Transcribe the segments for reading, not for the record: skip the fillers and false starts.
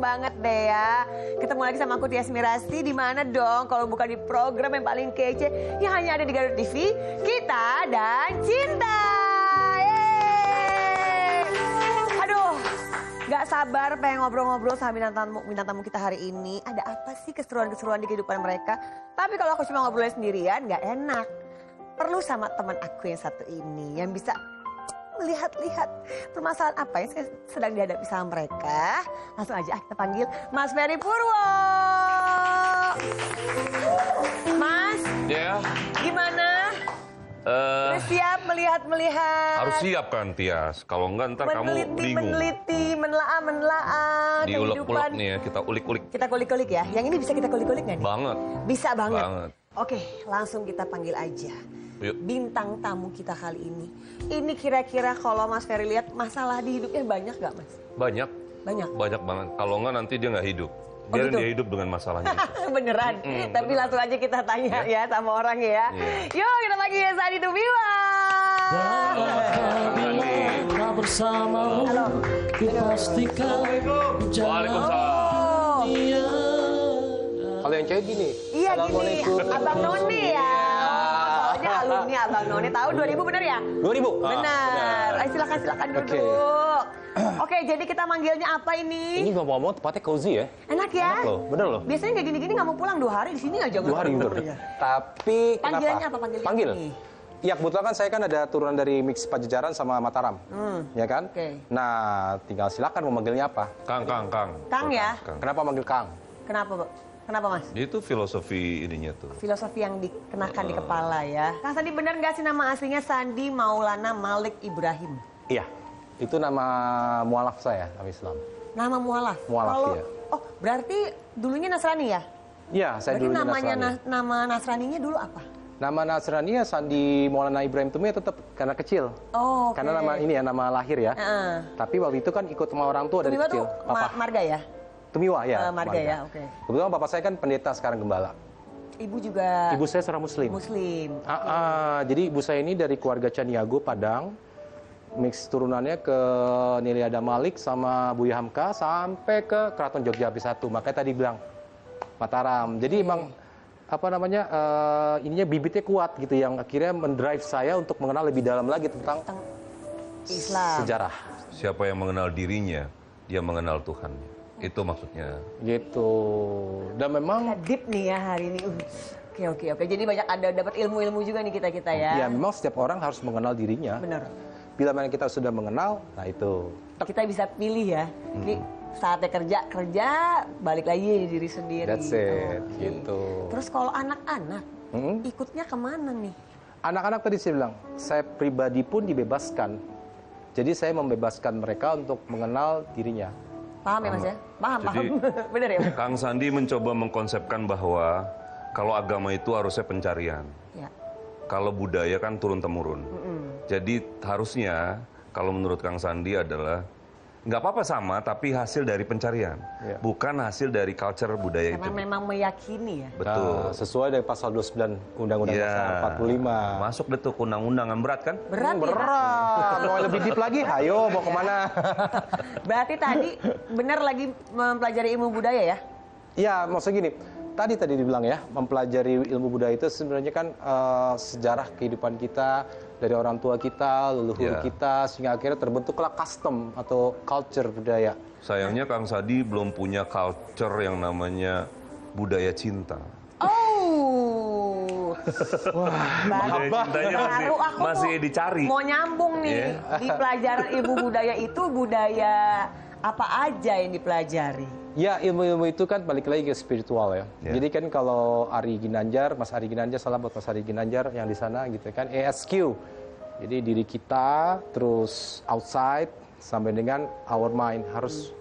banget deh ya. Ketemu lagi sama aku Tias Mirasih. Di mana dong kalau bukan di program yang paling kece yang hanya ada di Garut TV, Kita dan Cinta. Yeay. Aduh, gak sabar pengen ngobrol-ngobrol sama bintang tamu kita hari ini. Ada apa sih keseruan-keseruan di kehidupan mereka? Tapi kalau aku cuma ngobrolnya sendirian gak enak. Perlu sama teman aku yang satu ini yang bisa melihat-lihat permasalahan apa yang sedang dihadapi sama mereka. Langsung aja kita panggil Mas Ferry Purwo. Mas, gimana? Udah siap melihat-melihat? Harus siap kan, Tias. Kalau enggak ntar kamu bingung. Meneliti, menelaah Diulek-ulek nih ya, kita ulik-ulik. Kita kulik-kulik ya. Yang ini bisa kita kulik-kulik nggak nih? Banget. Bisa banget. Banget. Oke, langsung kita panggil aja. Yuk. Bintang tamu kita kali ini. Ini kira-kira kalau Mas Ferry lihat masalah di hidupnya banyak gak, Mas? Banyak. Banyak? Banyak banget. Kalau enggak nanti dia nggak hidup. Oh, Biarin gitu? dia hidup dengan masalahnya itu. Beneran? Tapi langsung aja kita tanya ya sama orang ya. Yuk kita panggil Sandi Tumiwa. Bila bersamamu, kupastikan Waalaikumsalam. Kalau yang cewek gini. Iya gini, Abang Noni ya. Soalnya alumni Abang Noni tahun 2000 bener ya? 2000? Benar. Ayo silakan duduk. Oke, jadi kita manggilnya apa ini? Ini ngomong-ngomong tempatnya cozy ya. Enak ya? Enak loh, bener loh. Biasanya kayak gini-gini nggak mau pulang 2 hari di sini aja. 2 hari bener. Tapi Panggilannya kenapa? apa panggilannya? Panggil. Ini? Ya kebetulan kan saya kan ada turunan dari Mix Pajajaran sama Mataram. Ya kan? Oke. Nah, tinggal silakan mau manggilnya apa. Kang. Kang ya? Kenapa manggil Kang? Kenapa, Bu? Kenapa, Mas? Itu filosofi ininya tuh. Filosofi yang dikenakan di kepala ya. Kang Sandi bener nggak sih nama aslinya Sandi Maulana Malik Ibrahim? Iya. Itu nama mualaf saya, nama Islam. Nama mualaf? Mualaf, iya. Oh, berarti dulunya Nasrani ya? Iya, saya Berarti dulunya namanya Nasrani. nama Nasraninya dulu apa? Nama Nasrani ya Sandi Maulana Ibrahim Tumi tetap karena kecil. Oh, oke. Karena nama ini ya, nama lahir ya. Tapi waktu itu kan ikut sama orang tua dari Tumiwa kecil. tuh marga ya? Tumiwa ya. Marga ya, oke. Kebetulan bapak saya kan pendeta sekarang gembala. Ibu juga Ibu saya seorang muslim. Muslim. Jadi ibu saya ini dari keluarga Caniago Padang. Mix turunannya ke Niliada Malik sama Buya Hamka sampai ke Keraton Jogja Abis 1. Makanya tadi bilang Mataram. Jadi emang apa namanya ininya bibitnya kuat gitu yang akhirnya mendrive saya untuk mengenal lebih dalam lagi tentang Islam. sejarah. Siapa yang mengenal dirinya, dia mengenal Tuhannya. Itu maksudnya. Gitu. Dan memang Deep nih ya hari ini. Oke. Jadi banyak ada dapat ilmu-ilmu juga nih kita ya. ya memang setiap orang harus mengenal dirinya. Benar. Bila mana kita sudah mengenal, nah itu. Kita bisa pilih ya. Ini saatnya kerja, balik lagi di diri sendiri. That's it, Oke. gitu. Terus kalau anak-anak, ikutnya kemana nih? Anak-anak tadi saya bilang, saya pribadi pun dibebaskan. Jadi saya membebaskan mereka untuk mengenal dirinya. Paham ya Mas ya? Paham. Jadi, Bener ya? Kang Sandi mencoba mengkonsepkan bahwa kalau agama itu harusnya pencarian. Ya. Kalau budaya kan turun-temurun. Jadi harusnya kalau menurut Kang Sandi adalah nggak apa-apa sama, tapi hasil dari pencarian, bukan hasil dari culture budaya Karena itu. memang meyakini ya. Betul. Nah, sesuai dari pasal 29 Undang-Undang Dasar 45. Masuk deh tuh undang-undangan berat kan? Berat ya? Berat. Mau lebih deep lagi? Ayo, mau kemana? Berarti tadi benar lagi mempelajari ilmu budaya ya? Iya, maksudnya gini. Tadi dibilang ya, mempelajari ilmu budaya itu sebenarnya kan sejarah kehidupan kita dari orang tua kita, leluhur kita, sehingga akhirnya terbentuklah custom atau culture budaya. Sayangnya Kang Sandi belum punya culture yang namanya budaya cinta. Oh. Budaya cintanya masih dicari. Mau nyambung nih, di pelajaran ilmu budaya itu budaya apa aja yang dipelajari? Ya, ilmu-ilmu itu kan balik lagi ke spiritual ya. Jadi kan kalau Ari Ginanjar, Mas Ari Ginanjar, salam buat Mas Ari Ginanjar yang di sana gitu kan, ESQ. Jadi diri kita, terus outside, sampai dengan our mind harus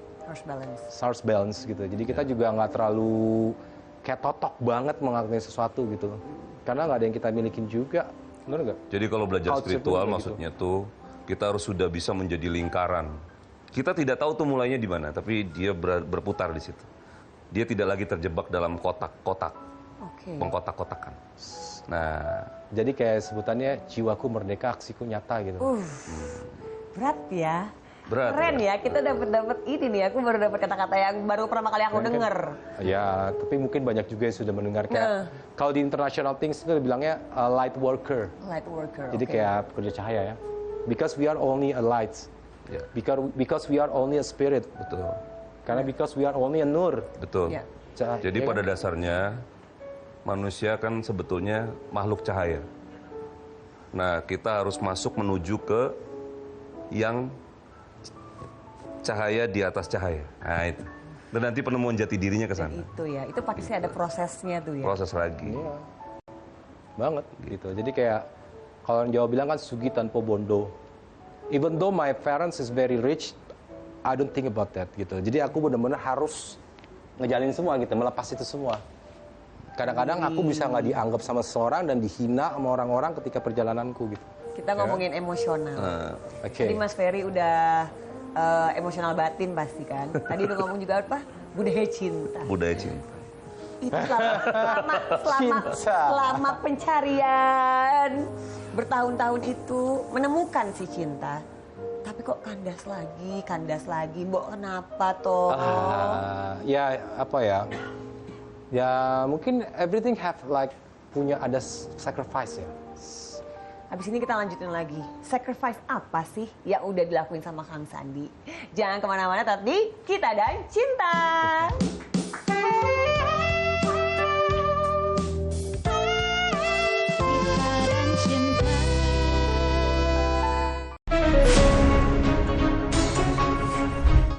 balance gitu. Jadi kita juga nggak terlalu kayak totok banget mengakui sesuatu gitu. Karena nggak ada yang kita milikin juga, benar nggak? Jadi kalau belajar Culture spiritual gitu. maksudnya tuh kita harus sudah bisa menjadi lingkaran. Kita tidak tahu tuh mulainya di mana, tapi dia berputar di situ. Dia tidak lagi terjebak dalam kotak-kotak, pengkotak-kotakan. Nah, jadi kayak sebutannya jiwaku merdeka, aksiku nyata gitu. Berat ya. Berat. Keren ya, kita dapat ini nih. Aku baru dapat kata-kata yang baru pertama kali aku denger. Ya, tapi mungkin banyak juga yang sudah mendengar kayak kalau di international things itu bilangnya light worker. Light worker. Jadi oke. kayak pekerja cahaya ya. Because we are only a light. Ya, Because we are only a spirit. betul. Karena because we are only a nur. Betul. Ya. Jadi Ya pada kan? dasarnya manusia kan sebetulnya makhluk cahaya. Nah, kita harus masuk menuju ke yang cahaya di atas cahaya. Nah, itu. Dan nanti penemuan jati dirinya ke sana. Itu ya, itu pasti ada prosesnya tuh ya. Proses lagi. Iya. Banget gitu. Jadi kayak kalau orang Jawa bilang kan sugi tanpa bondo. Even though my parents is very rich, I don't think about that gitu. Jadi aku benar-benar harus ngejalin semua gitu, melepas itu semua. Kadang-kadang aku bisa nggak dianggap sama seseorang dan dihina sama orang-orang ketika perjalananku gitu. Kita ngomongin emosional. Oke. Tadi Mas Ferry udah emosional batin pasti kan. Tadi udah ngomong juga apa? Budaya cinta. Budaya cinta. Itu selama pencarian bertahun-tahun itu menemukan si cinta. Tapi kok kandas lagi. Mbok kenapa toh? Ya apa ya? Ya mungkin everything have like punya ada sacrifice ya. Habis ini kita lanjutin lagi. Sacrifice apa sih yang udah dilakuin sama Kang Sandi? Jangan kemana-mana, tapi kita dan cinta.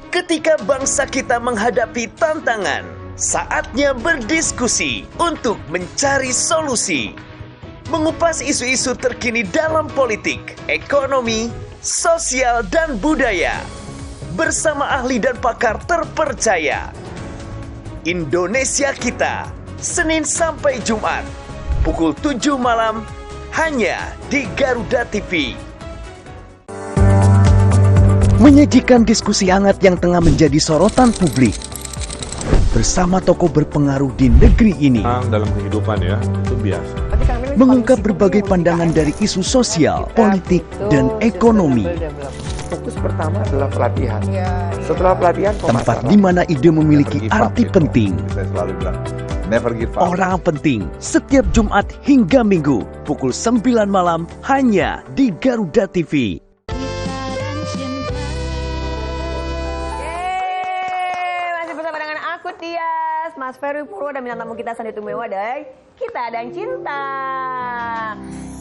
Ketika bangsa kita menghadapi tantangan, saatnya berdiskusi untuk mencari solusi. Mengupas isu-isu terkini dalam politik, ekonomi, sosial, dan budaya. Bersama ahli dan pakar terpercaya. Indonesia Kita, Senin sampai Jumat, pukul 7 malam, hanya di Garuda TV. Menyajikan diskusi hangat yang tengah menjadi sorotan publik. Bersama tokoh berpengaruh di negeri ini. Dalam kehidupan ya, itu biasa. Mengungkap berbagai pandangan dari isu sosial, politik, dan ekonomi. Fokus pertama adalah pelatihan. Setelah pelatihan, Tempat di mana ide memiliki arti penting. Saya selalu bilang, never give up. Orang penting setiap Jumat hingga Minggu pukul 9 malam hanya di Garuda TV. Masih bersama dengan aku Tias, Mas Ferry Purwo dan bintang tamu kita Sandi Tumewa dari Kita dan Cinta.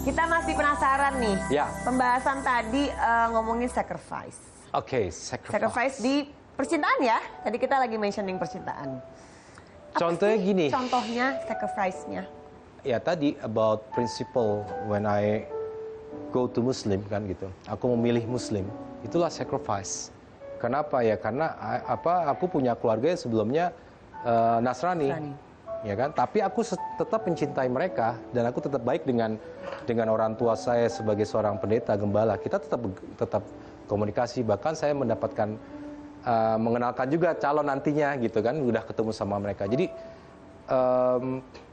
Kita masih penasaran nih. Ya. Pembahasan tadi ngomongin sacrifice. Oke, sacrifice. Sacrifice di percintaan ya. Tadi kita lagi mentioning percintaan. Apa Contohnya sih gini. Contohnya sacrifice-nya. Ya tadi about principle when I go to Muslim kan gitu. Aku memilih Muslim. Itulah sacrifice. Kenapa ya? Karena aku punya keluarga yang sebelumnya Nasrani. Ya kan? Tapi aku tetap mencintai mereka dan aku tetap baik dengan orang tua saya sebagai seorang pendeta gembala. Kita tetap komunikasi, bahkan saya mendapatkan mengenalkan juga calon nantinya gitu kan, udah ketemu sama mereka. Jadi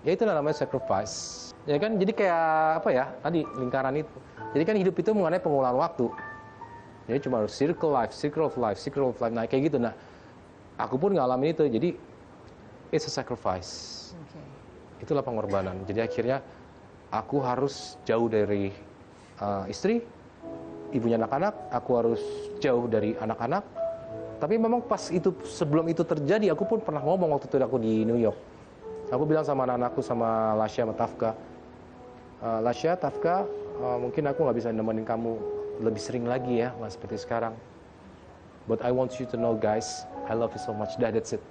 ya itu namanya sacrifice. Ya kan? Jadi kayak apa ya? Tadi lingkaran itu. Jadi kan hidup itu mengenai pengulangan waktu. Jadi cuma circle of life. Nah kayak gitu. Nah, aku pun ngalamin itu. Jadi it's a sacrifice. Itulah pengorbanan. Jadi akhirnya aku harus jauh dari istri, ibunya anak-anak, aku harus jauh dari anak-anak. Tapi memang pas itu, sebelum itu terjadi, aku pun pernah ngomong waktu itu aku di New York. Aku bilang sama anak-anakku, sama Lasya, sama Tafka, Lasya, Tafka, mungkin aku nggak bisa nemenin kamu lebih sering lagi ya, nggak seperti sekarang. But I want you to know guys, I love you so much. That's it.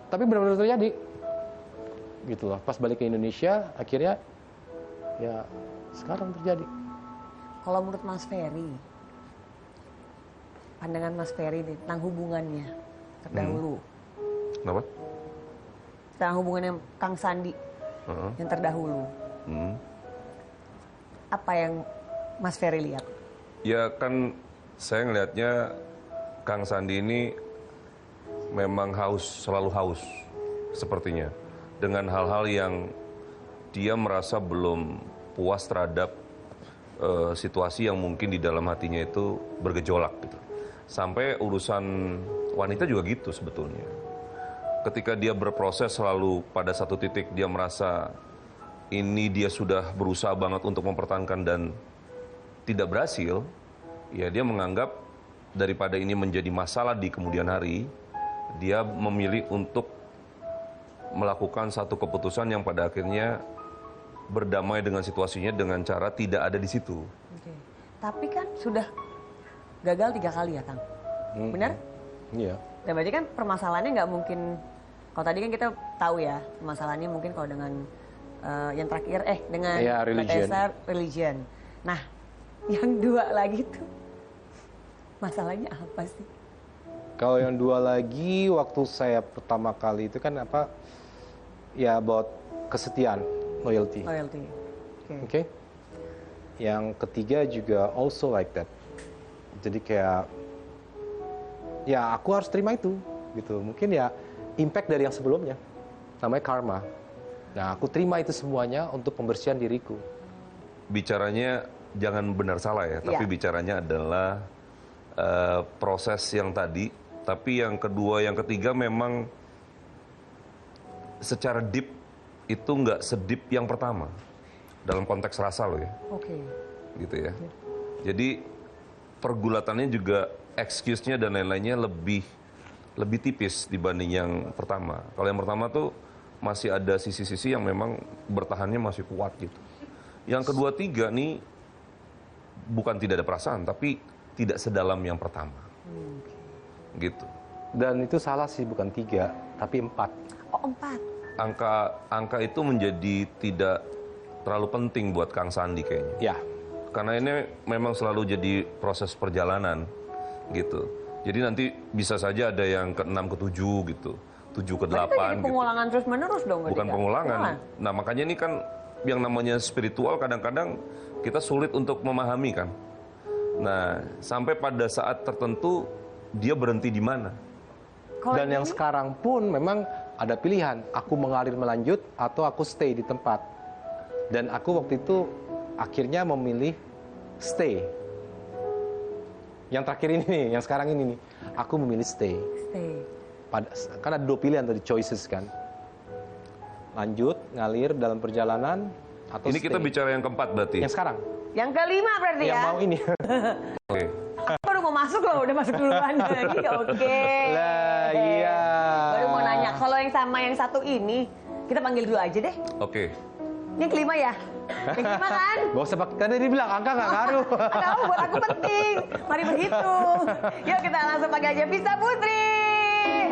Tapi benar-benar terjadi. Gitu loh. Pas balik ke Indonesia, akhirnya ya sekarang terjadi. Kalau menurut Mas Ferry, pandangan Mas Ferry nih, tentang hubungannya terdahulu. Kenapa? Tentang hubungannya Kang Sandi yang terdahulu. Apa yang Mas Ferry lihat? Ya kan saya ngelihatnya Kang Sandi ini memang selalu haus sepertinya. Dengan hal-hal yang dia merasa belum puas terhadap situasi yang mungkin di dalam hatinya itu bergejolak gitu. Sampai urusan wanita juga gitu sebetulnya. Ketika dia berproses selalu pada satu titik dia merasa ini dia sudah berusaha banget untuk mempertahankan dan tidak berhasil, ya dia menganggap daripada ini menjadi masalah di kemudian hari, dia memilih untuk melakukan satu keputusan yang pada akhirnya berdamai dengan situasinya dengan cara tidak ada di situ. Oke. Tapi kan sudah gagal 3 kali ya, Kang? Benar? Iya. Dan berarti kan permasalahannya nggak mungkin, kalau tadi kan kita tahu ya, permasalahannya mungkin kalau dengan yang terakhir, dengan religion. Nah, yang 2 lagi tuh, masalahnya apa sih? Kalau yang 2 lagi, waktu saya pertama kali itu kan ya about kesetiaan, loyalty. Loyalty. Oke. Yang ketiga juga also like that. Jadi kayak, ya aku harus terima itu, gitu. Mungkin ya impact dari yang sebelumnya, namanya karma. Nah, aku terima itu semuanya untuk pembersihan diriku. Bicaranya jangan benar salah ya, tapi bicaranya adalah proses yang tadi. Tapi yang kedua, yang ketiga memang secara deep itu nggak sedip yang pertama. Dalam konteks rasa loh ya. Oke. Gitu ya. Jadi pergulatannya juga excuse-nya dan lain-lainnya lebih tipis dibanding yang pertama. Kalau yang pertama tuh masih ada sisi-sisi yang memang bertahannya masih kuat gitu. Yang kedua, 3 nih bukan tidak ada perasaan, tapi tidak sedalam yang pertama. Gitu. Dan itu salah sih, bukan 3, tapi 4. Oh, 4. Angka itu menjadi tidak terlalu penting buat Kang Sandi kayaknya. Ya. Karena ini memang selalu jadi proses perjalanan gitu. Jadi nanti bisa saja ada yang ke-6, ke-7 gitu. 7 ke 8 Berarti jadi gitu. pengulangan terus menerus dong? Bukan pengulangan. Nah, makanya ini kan yang namanya spiritual kadang-kadang kita sulit untuk memahami kan. Nah, sampai pada saat tertentu dia berhenti di mana. Dan yang sekarang pun memang ada pilihan, aku mengalir melanjut atau aku stay di tempat. Dan aku waktu itu akhirnya memilih stay. Yang terakhir ini nih, yang sekarang ini nih, aku memilih stay. Karena ada 2 pilihan tadi, choices kan. Lanjut, ngalir dalam perjalanan, atau Ini stay. kita bicara yang keempat berarti? Yang sekarang. Yang kelima berarti Yang ya? mau ini. Oke. Baru mau masuk loh, udah masuk duluan lagi, oke. Lah, iya. Baru mau nanya, kalau yang sama yang satu ini, kita panggil dulu aja deh. Oke. Ini yang kelima ya? Yang kelima kan? Gak usah pakai, tadi dibilang angka gak ngaruh. Tahu, buat aku penting. Mari berhitung. Yuk kita langsung panggil aja Vista Putri.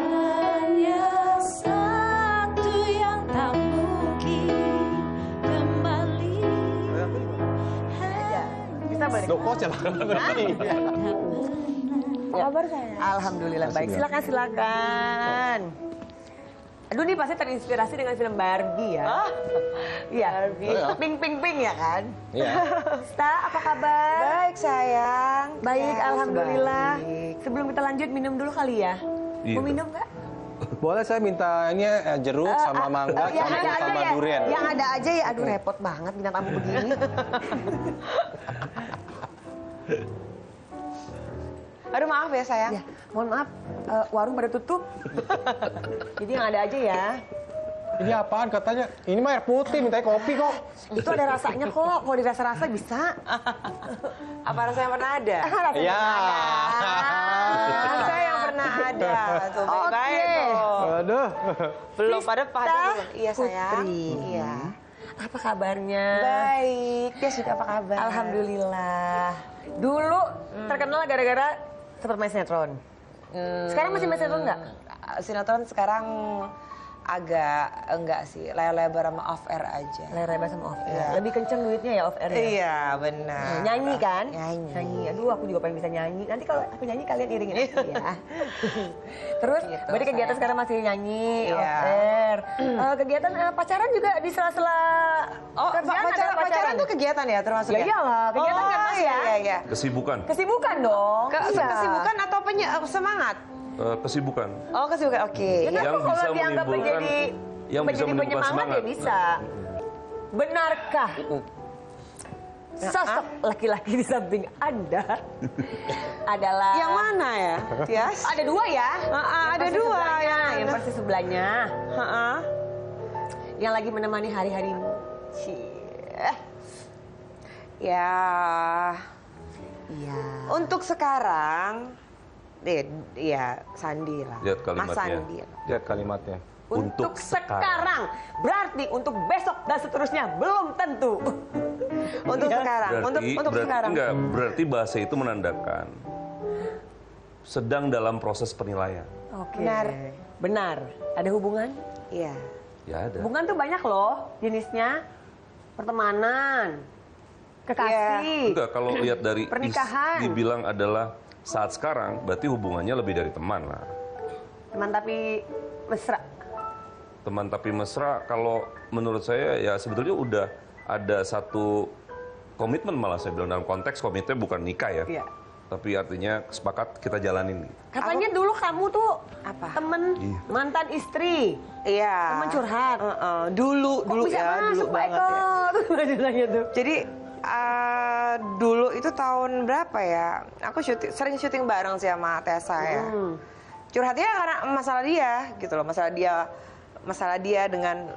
Hanya satu yang tak mungkin kembali. Bisa balik. Low cost ya berarti. Apa kabar saya? Alhamdulillah baik. Silakan. Aduh, ini pasti terinspirasi dengan film Barbie ya. Iya, Barbie. Pink ya kan? Iya. Sta, apa kabar? Baik sayang. Baik, Ya, alhamdulillah. baik. Sebelum kita lanjut, minum dulu kali ya. Iya. Mau minum nggak? Boleh saya minta ini jeruk sama mangga Yang ada aja sama ya. durian. Yang ada aja ya. Aduh, repot banget bintang tamu begini. Aduh maaf ya sayang. Ya, mohon maaf, warung pada tutup. Jadi yang ada aja ya. Ini apaan katanya? Ini mah air putih, minta kopi kok. Itu ada rasanya kok. Kalau dirasa-rasa bisa. Apa rasa yang pernah ada? Rasanya Ya. Rasa yang pernah ada. Tuh baik-baik Oke. kok. Aduh. Belum pada belum. Iya sayang. Putri. Iya. Apa kabarnya? Baik. Dia juga apa kabar? Alhamdulillah. Dulu terkenal gara-gara sempat main sinetron. Sekarang masih main sinetron nggak? Sinetron sekarang agak enggak sih, lebar sama off air aja. Lebar sama off air. Iya. Lebih kenceng duitnya ya off air ya? Iya benar. Nyanyi kan? Nyanyi. Aduh, aku juga pengen bisa nyanyi. Nanti kalau aku nyanyi kalian iringin aku ya. Terus, Gitu, berarti kegiatan sayang. sekarang masih nyanyi, Iya. off air. Kegiatan pacaran juga di sela-sela kerjaan ada pacaran tuh kegiatan ya termasuk Ya iyalah, kegiatan kan masuk ya. Iya. Kesibukan. Kesibukan dong. Iya. Kesibukan atau semangat? Kesibukan. Oh kesibukan, oke. Ya kan Yang kalau bisa dianggap menimbulkan- menjadi yang bisa menimbulkan penyemangat semangat. ya bisa. Benarkah sosok laki-laki di samping Anda adalah... Yang mana ya, Tias? Ada dua ya? Ada dua. Yang persis sebelahnya. Heeh. Yang lagi menemani hari-harimu. Cie. Ya, Iya. untuk sekarang, ya Sandi lah. Lihat Mas kalimatnya. Sandi. Lihat kalimatnya. Untuk sekarang. Berarti untuk besok dan seterusnya belum tentu. Untuk sekarang, untuk sekarang. Enggak, berarti bahasa itu menandakan sedang dalam proses penilaian. Oke. Benar. Benar. Ada hubungan? Iya. Ya ada. Hubungan tuh banyak loh jenisnya. Pertemanan. Kekasih. Enggak, kalau lihat dari Pernikahan. dibilang adalah saat sekarang, berarti hubungannya lebih dari teman lah. Teman tapi mesra. Teman tapi mesra, kalau menurut saya ya sebetulnya udah ada satu komitmen, malah saya bilang dalam konteks komitmen bukan nikah ya. Iya. Tapi artinya sepakat kita jalanin. Katanya dulu kamu tuh Apa? temen mantan istri. Iya. Teman curhat. Dulu Kok bisa ya, masuk dulu Pak banget Eko? ya. Ceritanya tuh. Jadi dulu itu tahun berapa ya? Aku sering syuting bareng sih sama Tessa ya. Curhatnya karena masalah dia gitu loh, masalah dia dengan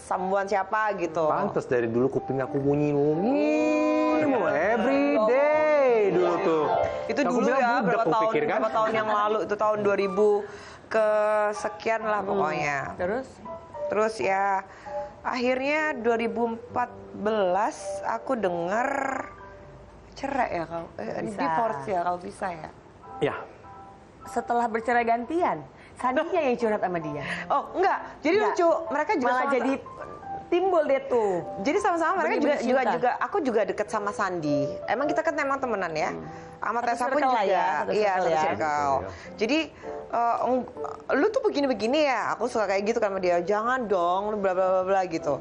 sambuan siapa gitu. Pantes dari dulu kuping aku bunyi-bunyi every day dulu tuh. Itu Aku dulu bilang ya, budak berapa kupikir kan. tahun yang lalu, itu tahun 2000 ke sekian lah pokoknya. Terus ya akhirnya 2014 aku dengar cerai ya kau, divorce ya kalau bisa ya. Ya. Setelah bercerai gantian, Sandinya yang curhat sama dia. Oh enggak, jadi Enggak. lucu. Mereka juga Malah jadi timbul deh tuh. Jadi sama-sama mereka Benih-benih cinta. juga aku juga deket sama Sandi. Emang kita kan emang temenan ya. Sama Satu Tessa pun circle lah juga. ya, satu Iya, circle satu ya. circle. Jadi lu tuh begini-begini ya. Aku suka kayak gitu kan sama dia. Jangan dong, lu bla bla bla bla gitu.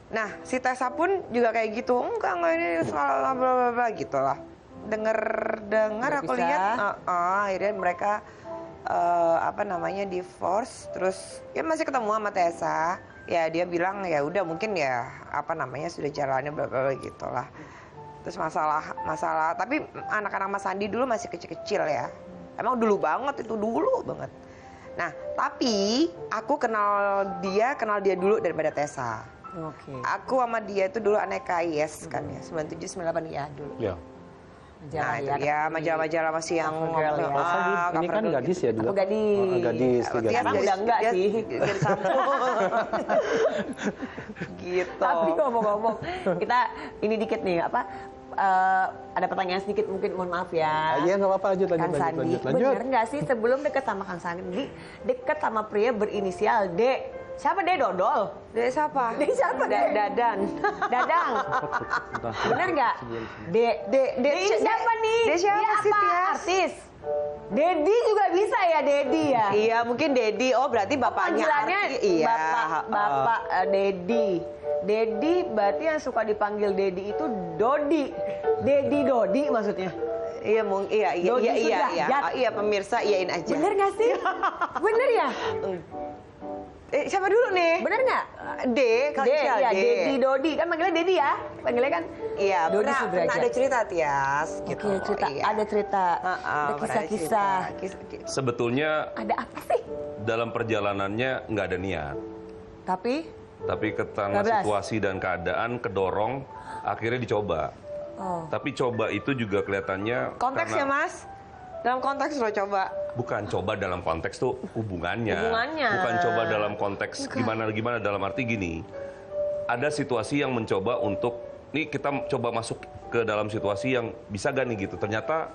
Nah, si Tessa pun juga kayak gitu. Enggak ini salah bla bla bla gitu lah. Dengar aku Berpisah. lihat akhirnya mereka divorce, terus ya masih ketemu sama Tessa. Ya dia bilang ya udah mungkin ya sudah jalannya bla bla bla gitu lah. Terus masalah tapi anak-anak Mas Sandi dulu masih kecil-kecil ya. Emang dulu banget, itu dulu banget. Nah, tapi aku kenal dia dulu daripada Tessa. Oke. Aku sama dia itu dulu anak KIS kan ya, 97 98 ya dulu. Ya. Nah, itu ya majalah-majalah masih yang Girl ya. Ini kan gadis ya dulu. Aku gadis. Gadis, Dia gadis. Sekarang udah enggak dia- sih. dia disampung. Gitu. Tapi ngomong-ngomong, kita ini dikit nih ada pertanyaan sedikit mungkin, mohon maaf ya. Iya nggak apa-apa, lanjut. Kang Sandi, benar nggak sih sebelum deket sama Kang Sandi, deket sama pria berinisial D? Siapa D? Dodol? Dia siapa? D siapa? Dadan. Dadang. Bener nggak? D ini siapa nih? D siapa Dia sih, apa? Tias? Artis. Dedi juga bisa ya, Dedi ya? Iya, mungkin Dedi. Oh, berarti bapaknya Panggilannya Iya. Bapak Dedi. Dedi berarti yang suka dipanggil Dedi itu Dodi. Dedi Dodi maksudnya. Iya, Dodi iya. Sudrajat. Iya, pemirsa iyain aja. Bener nggak sih? Bener ya? Siapa dulu nih? Bener nggak? D, kalau D, inisial ya, D. Dedi Dodi. Kan panggilnya Dedi ya? Panggilnya kan? Iya, Dodi pernah Sudrajat. ada cerita Tias gitu. Oke, cerita. Iya. Ada cerita. Ada pernah kisah-kisah. cerita. Sebetulnya Ada apa sih? dalam perjalanannya nggak ada niat. Tapi karena 12. situasi dan keadaan kedorong, akhirnya dicoba. Oh. Tapi coba itu juga kelihatannya Konteksnya, karena- Mas? Dalam konteks lo coba. Bukan coba dalam konteks tuh hubungannya. Bukan coba dalam konteks gimana dalam arti gini. Ada situasi yang mencoba untuk nih kita coba masuk ke dalam situasi yang bisa gak nih gitu. Ternyata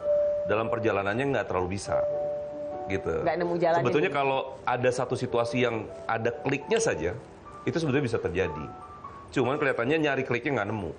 dalam perjalanannya nggak terlalu bisa. Gitu. Nggak nemu jalannya Sebetulnya gitu. kalau ada satu situasi yang ada kliknya saja, itu sebetulnya bisa terjadi. Cuman kelihatannya nyari kliknya nggak nemu.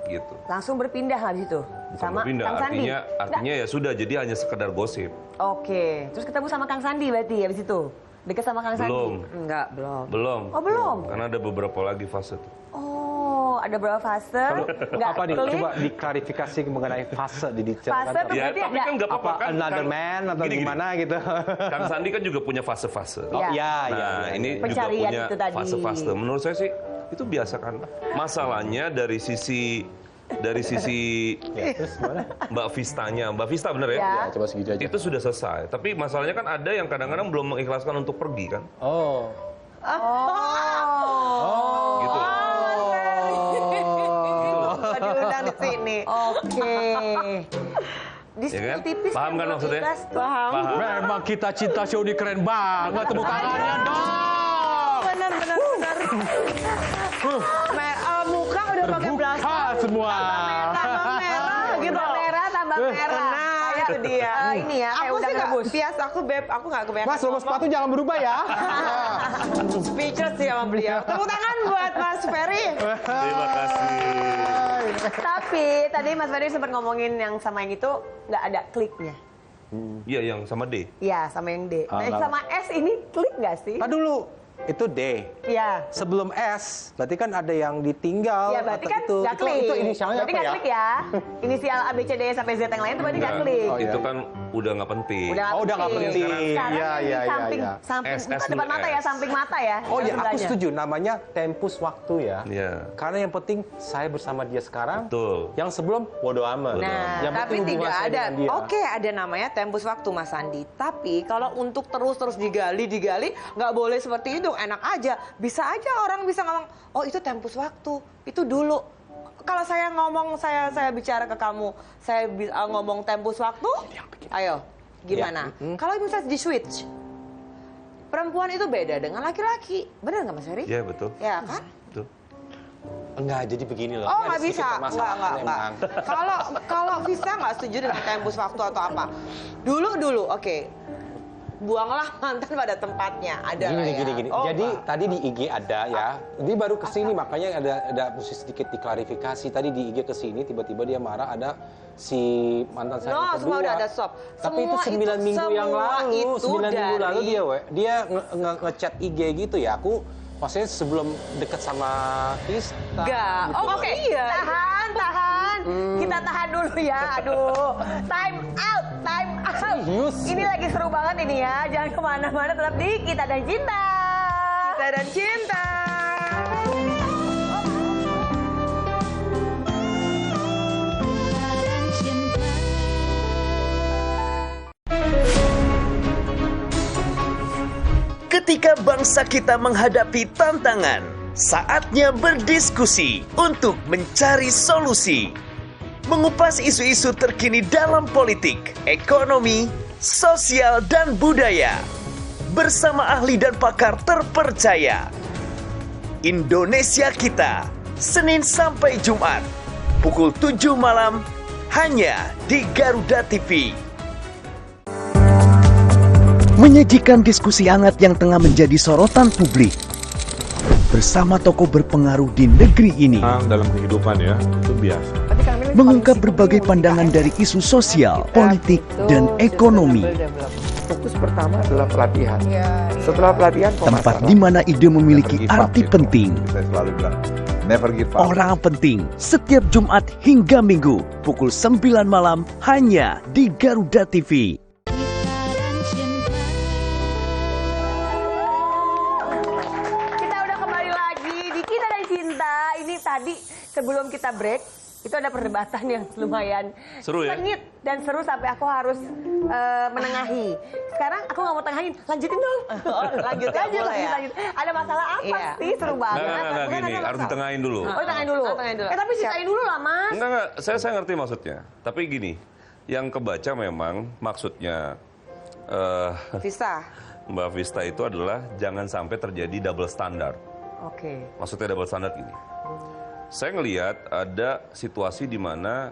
Gitu. Langsung berpindah lah gitu. Bukan Sama berpindah, Kang Sandi. artinya ya sudah jadi hanya sekedar gosip. Oke. Terus ketemu sama Kang Sandi berarti habis itu? Deket sama Kang Sandi? Belum. Enggak, belum. Belum. Oh, belum? Karena ada beberapa lagi fase tuh. Oh, ada berapa fase? Nggak Apa nih? klik. Coba diklarifikasi mengenai fase di detail. Fase tuh Ya, berarti tapi ada. kan nggak apa-apa Apa kan. another man atau gini. gimana gitu? Kang Sandi kan juga punya fase-fase. Iya. Iya, Nah, ini juga Pencarian punya itu tadi. fase-fase. Menurut saya sih Itu biasa kan. Masalahnya dari sisi Mbak Vistanya, Mbak Vista bener ya? Ya, coba segitu aja. Itu sudah selesai. Tapi masalahnya kan ada yang kadang-kadang belum mengikhlaskan untuk pergi kan? Oh. Gitu. Diundang di sini. Oke. Di Ya kan? tipis Paham kan belum maksudnya? ikhlas. Paham. Memang kita cinta show ini keren banget. Tepuk tangannya dong. Benar. Muka udah pakai blaster. Terbuka semua. Tambah merah gitu. Tambah merah. Nah, itu dia. Ini ya, kayak Aku udang sih nggak rebus. biasa, aku nggak kebanyakan. Mas, logo sepatu jangan berubah ya. Speechless sih sama beliau. Tepuk tangan buat Mas Ferry. Terima kasih. Tapi tadi Mas Ferry sempat ngomongin yang sama yang itu nggak ada kliknya. Iya, yang sama D. Iya, sama yang D. Nah, yang Alah. sama S ini klik nggak sih? Tadi dulu, itu D. Iya. Sebelum S, berarti kan ada yang ditinggal. Ya berarti atau kan nggak klik. Itu inisialnya berarti apa nggak ya? klik ya. Inisial A, B, C, D, E sampai Z yang lain itu berarti nggak Enggak. klik. Oh, iya. Itu kan udah nggak penting. Udah nggak penting. Sekarang Iya, yang iya, di iya, samping, iya. samping, S, bukan S, depan mata ya, S. samping mata ya. Oh yang ya, aku sebelahnya. setuju. Namanya tempus waktu ya. Iya. Karena yang penting saya bersama dia sekarang. Betul. Yang sebelum bodo amat. Nah, yang Tapi penting hubungan tidak saya ada. dengan dia. Oke, ada namanya tempus waktu Mas Sandi. Tapi kalau untuk terus digali, nggak boleh seperti itu. Enak aja. Bisa aja orang bisa ngomong, oh itu tempus waktu, itu dulu. Kalau saya ngomong, saya bicara ke kamu, saya ngomong tempus waktu, ayo, gimana? Kalau misalnya di switch, perempuan itu beda dengan laki-laki. Benar nggak Mas Ferry? Iya, betul. Ya kan? Betul. Enggak, jadi begini loh. Oh Ini ada nggak sedikit bisa, permasalahan nggak. memang. Kalau bisa nggak setuju dengan tempus waktu atau apa? Dulu, oke. Buanglah mantan pada tempatnya. Ada lah ya. Gini. Oh, Jadi Pak. tadi di IG ada ya. Ini baru kesini makanya ada mesti sedikit diklarifikasi. Tadi di IG kesini tiba-tiba dia marah ada si mantan saya No, yang kedua. semua udah ada stop. Tapi itu Semua 9 minggu yang semua lalu. itu 9 minggu lalu dari- dia ngechat IG gitu ya. Aku maksudnya sebelum deket sama Krista. Nggak. gitu. Oh, oke. Iya. Tahan. Kita tahan dulu ya. Aduh, time out. Serius? Ini lagi seru banget ini ya. Jangan kemana-mana, tetap di Kita dan Cinta. Kita dan cinta. dan cinta. Ketika bangsa kita menghadapi tantangan, saatnya berdiskusi untuk mencari solusi. Mengupas isu-isu terkini dalam politik, ekonomi, sosial, dan budaya. Bersama ahli dan pakar terpercaya. Indonesia Kita, Senin sampai Jumat, pukul 7 malam, hanya di Garuda TV. Menyajikan diskusi hangat yang tengah menjadi sorotan publik. Bersama tokoh berpengaruh di negeri ini. Dalam kehidupan ya, itu biasa. Mengungkap berbagai pandangan dari isu sosial, politik, dan ekonomi. Fokus pertama adalah pelatihan. Setelah pelatihan Tempat pemasaran. di mana ide memiliki Never give up, arti gitu. penting. Saya selalu bilang, never give up. Orang penting setiap Jumat hingga Minggu pukul 9 malam hanya di Garuda TV. Kita udah kembali lagi di Kita dan Cinta. Ini tadi sebelum kita break, itu ada perdebatan yang lumayan Seru ya? sengit dan seru sampai aku harus menengahi. Sekarang aku nggak mau tengahin, lanjutin dong. Lanjut ya? lanjut. Ada masalah apa Iya. sih? Seru banget. Nggak, Bukan gini, ada harus masalah. ditengahin dulu. Oh, tengahin dulu. Tengahin dulu. Tapi ceritain dulu lah, Mas. Enggak, saya ngerti maksudnya. Tapi gini, yang kebaca memang maksudnya Vista. Mbak Vista itu adalah jangan sampai terjadi double standard. Oke. Maksudnya double standard gini. Saya ngelihat ada situasi di mana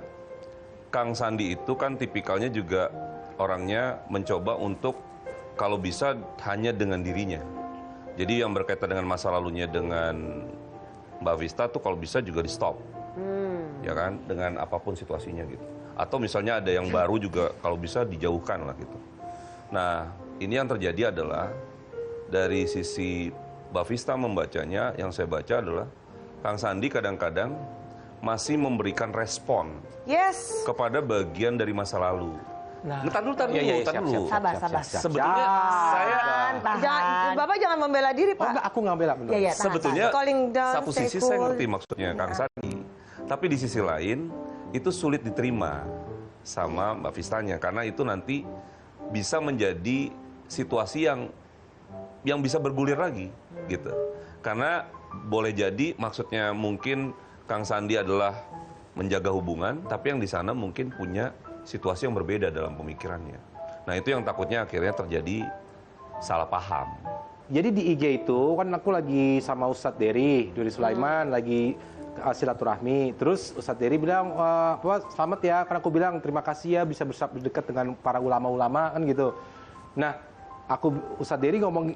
Kang Sandi itu kan tipikalnya juga orangnya mencoba untuk kalau bisa hanya dengan dirinya. Jadi yang berkaitan dengan masa lalunya dengan Mbak Vista tuh kalau bisa juga di stop. Ya kan, dengan apapun situasinya gitu. Atau misalnya ada yang baru juga kalau bisa dijauhkan lah gitu. Nah, ini yang terjadi adalah dari sisi Mbak Vista membacanya, yang saya baca adalah Kang Sandi kadang-kadang masih memberikan respon Yes. kepada bagian dari masa lalu. Nah, Ntar dulu. Sabar. Sebetulnya saya Bapak jangan membela diri, Pak. Enggak, aku nggak bela benar. Iya, sebetulnya Calling down, satu stay sisi cool. saya ngerti maksudnya Kang Sandi, tapi di sisi lain itu sulit diterima sama Mbak Vistanya karena itu nanti bisa menjadi situasi yang bisa bergulir lagi gitu. Karena boleh jadi maksudnya mungkin Kang Sandi adalah menjaga hubungan, tapi yang di sana mungkin punya situasi yang berbeda dalam pemikirannya. Nah itu yang takutnya akhirnya terjadi salah paham. Jadi di IG itu kan aku lagi sama Ustadz Dery Sulaiman lagi silaturahmi. Terus Ustadz Dery bilang, selamat ya, karena aku bilang terima kasih ya bisa berdekat dengan para ulama-ulama kan gitu. Nah, Ustadz Dery ngomong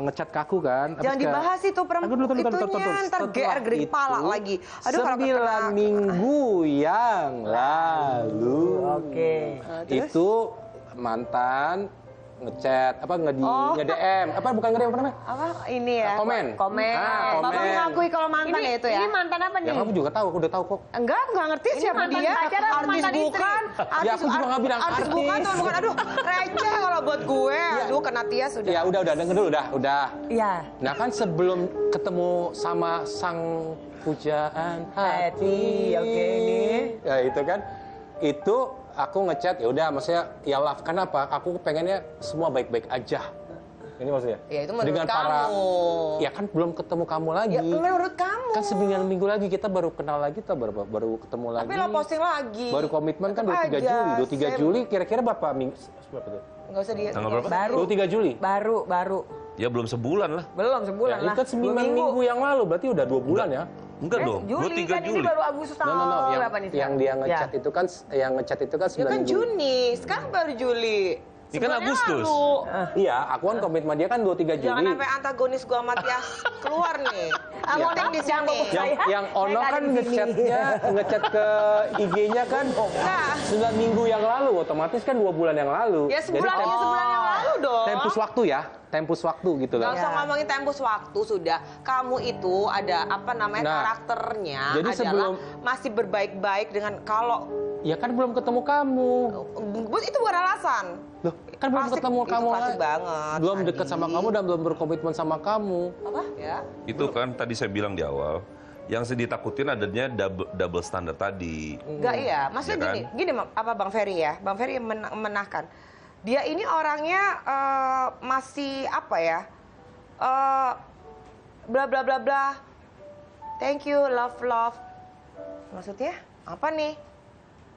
ngechat ke aku kan. Jangan dibahas itu perempuan itunya, ntar GR gede kepala lagi. Aduh, 9 minggu yang lalu. Oke. Itu mantan ngechat nge-DM bukan nge-DM apa namanya? Apa ini ya? Komen. Komen. Bapak Komen. mengakui kalau mantan ya itu ya? Ini mantan apa nih? Ya kamu juga tahu, aku udah tahu kok. Enggak ngerti Ini siapa mantan dia. pacar apa Artis mantan istri? bukan. Ya, aku juga nggak bilang artis. artis. Bukan, bukan. Aduh, receh kalau buat gue. Aduh, kena Tias sudah. Ya udah denger dulu udah. Iya. Nah kan sebelum ketemu sama sang pujaan hati. Oke, ini. Ya itu kan. Itu aku ngechat ya udah maksudnya ya love kenapa? Aku pengennya semua baik-baik aja. Ini maksudnya. Ya itu menurut dengan kamu. Ya kan belum ketemu kamu lagi. Ya menurut kamu. Kan 9 minggu lagi kita baru kenal lagi, kita baru ketemu lagi. Tapi lo posting lagi. Baru komitmen kan Tetep 23 aja. Juli. 23 Juli kira-kira berapa minggu? Berapa tuh? Enggak usah dia. Tanggal berapa? Baru. 23 Juli. Baru. Ya belum sebulan lah. Belum sebulan Ya, lah. itu kan 9 minggu yang lalu, berarti udah 2 bulan ya. Enggak dong, Juli 23 kan Juli. ini baru Agustus No. tanggal berapa nih? Yang dia ngechat itu kan, yang ngechat itu kan 9 Ya kan minggu. Juni, sekarang baru Juli. Ini kan Sebulannya Agustus. lalu. Iya, aku kan komitmen dia kan 23 Jangan Juli. sampai antagonis gua sama Tias keluar nih. Aku Penting di sini. Yang Ono kan ngechat ke IG-nya kan Nah. 9 minggu yang lalu, otomatis kan 2 bulan yang lalu. Ya sebulan yang lalu dong. Tempus waktu ya, tempus waktu gitu Gak loh. usah ngomongin tempus waktu sudah. Kamu itu ada apa namanya Nah, karakternya jadi adalah sebelum- masih berbaik-baik dengan kalau Ya kan belum ketemu kamu. itu bukan alasan. Loh, kan belum Klasik, ketemu itu kamu klasik kan. banget, Belum Sandi. dekat sama kamu dan belum berkomitmen sama kamu. Apa? Ya. Itu kan tadi saya bilang di awal, yang ditakutin adanya double standar tadi. Enggak iya, maksudnya Ya gini apa Bang Ferry ya? Bang Ferry menahkan. Dia ini orangnya masih apa ya? Bla bla bla bla. Thank you, love. Maksudnya apa nih?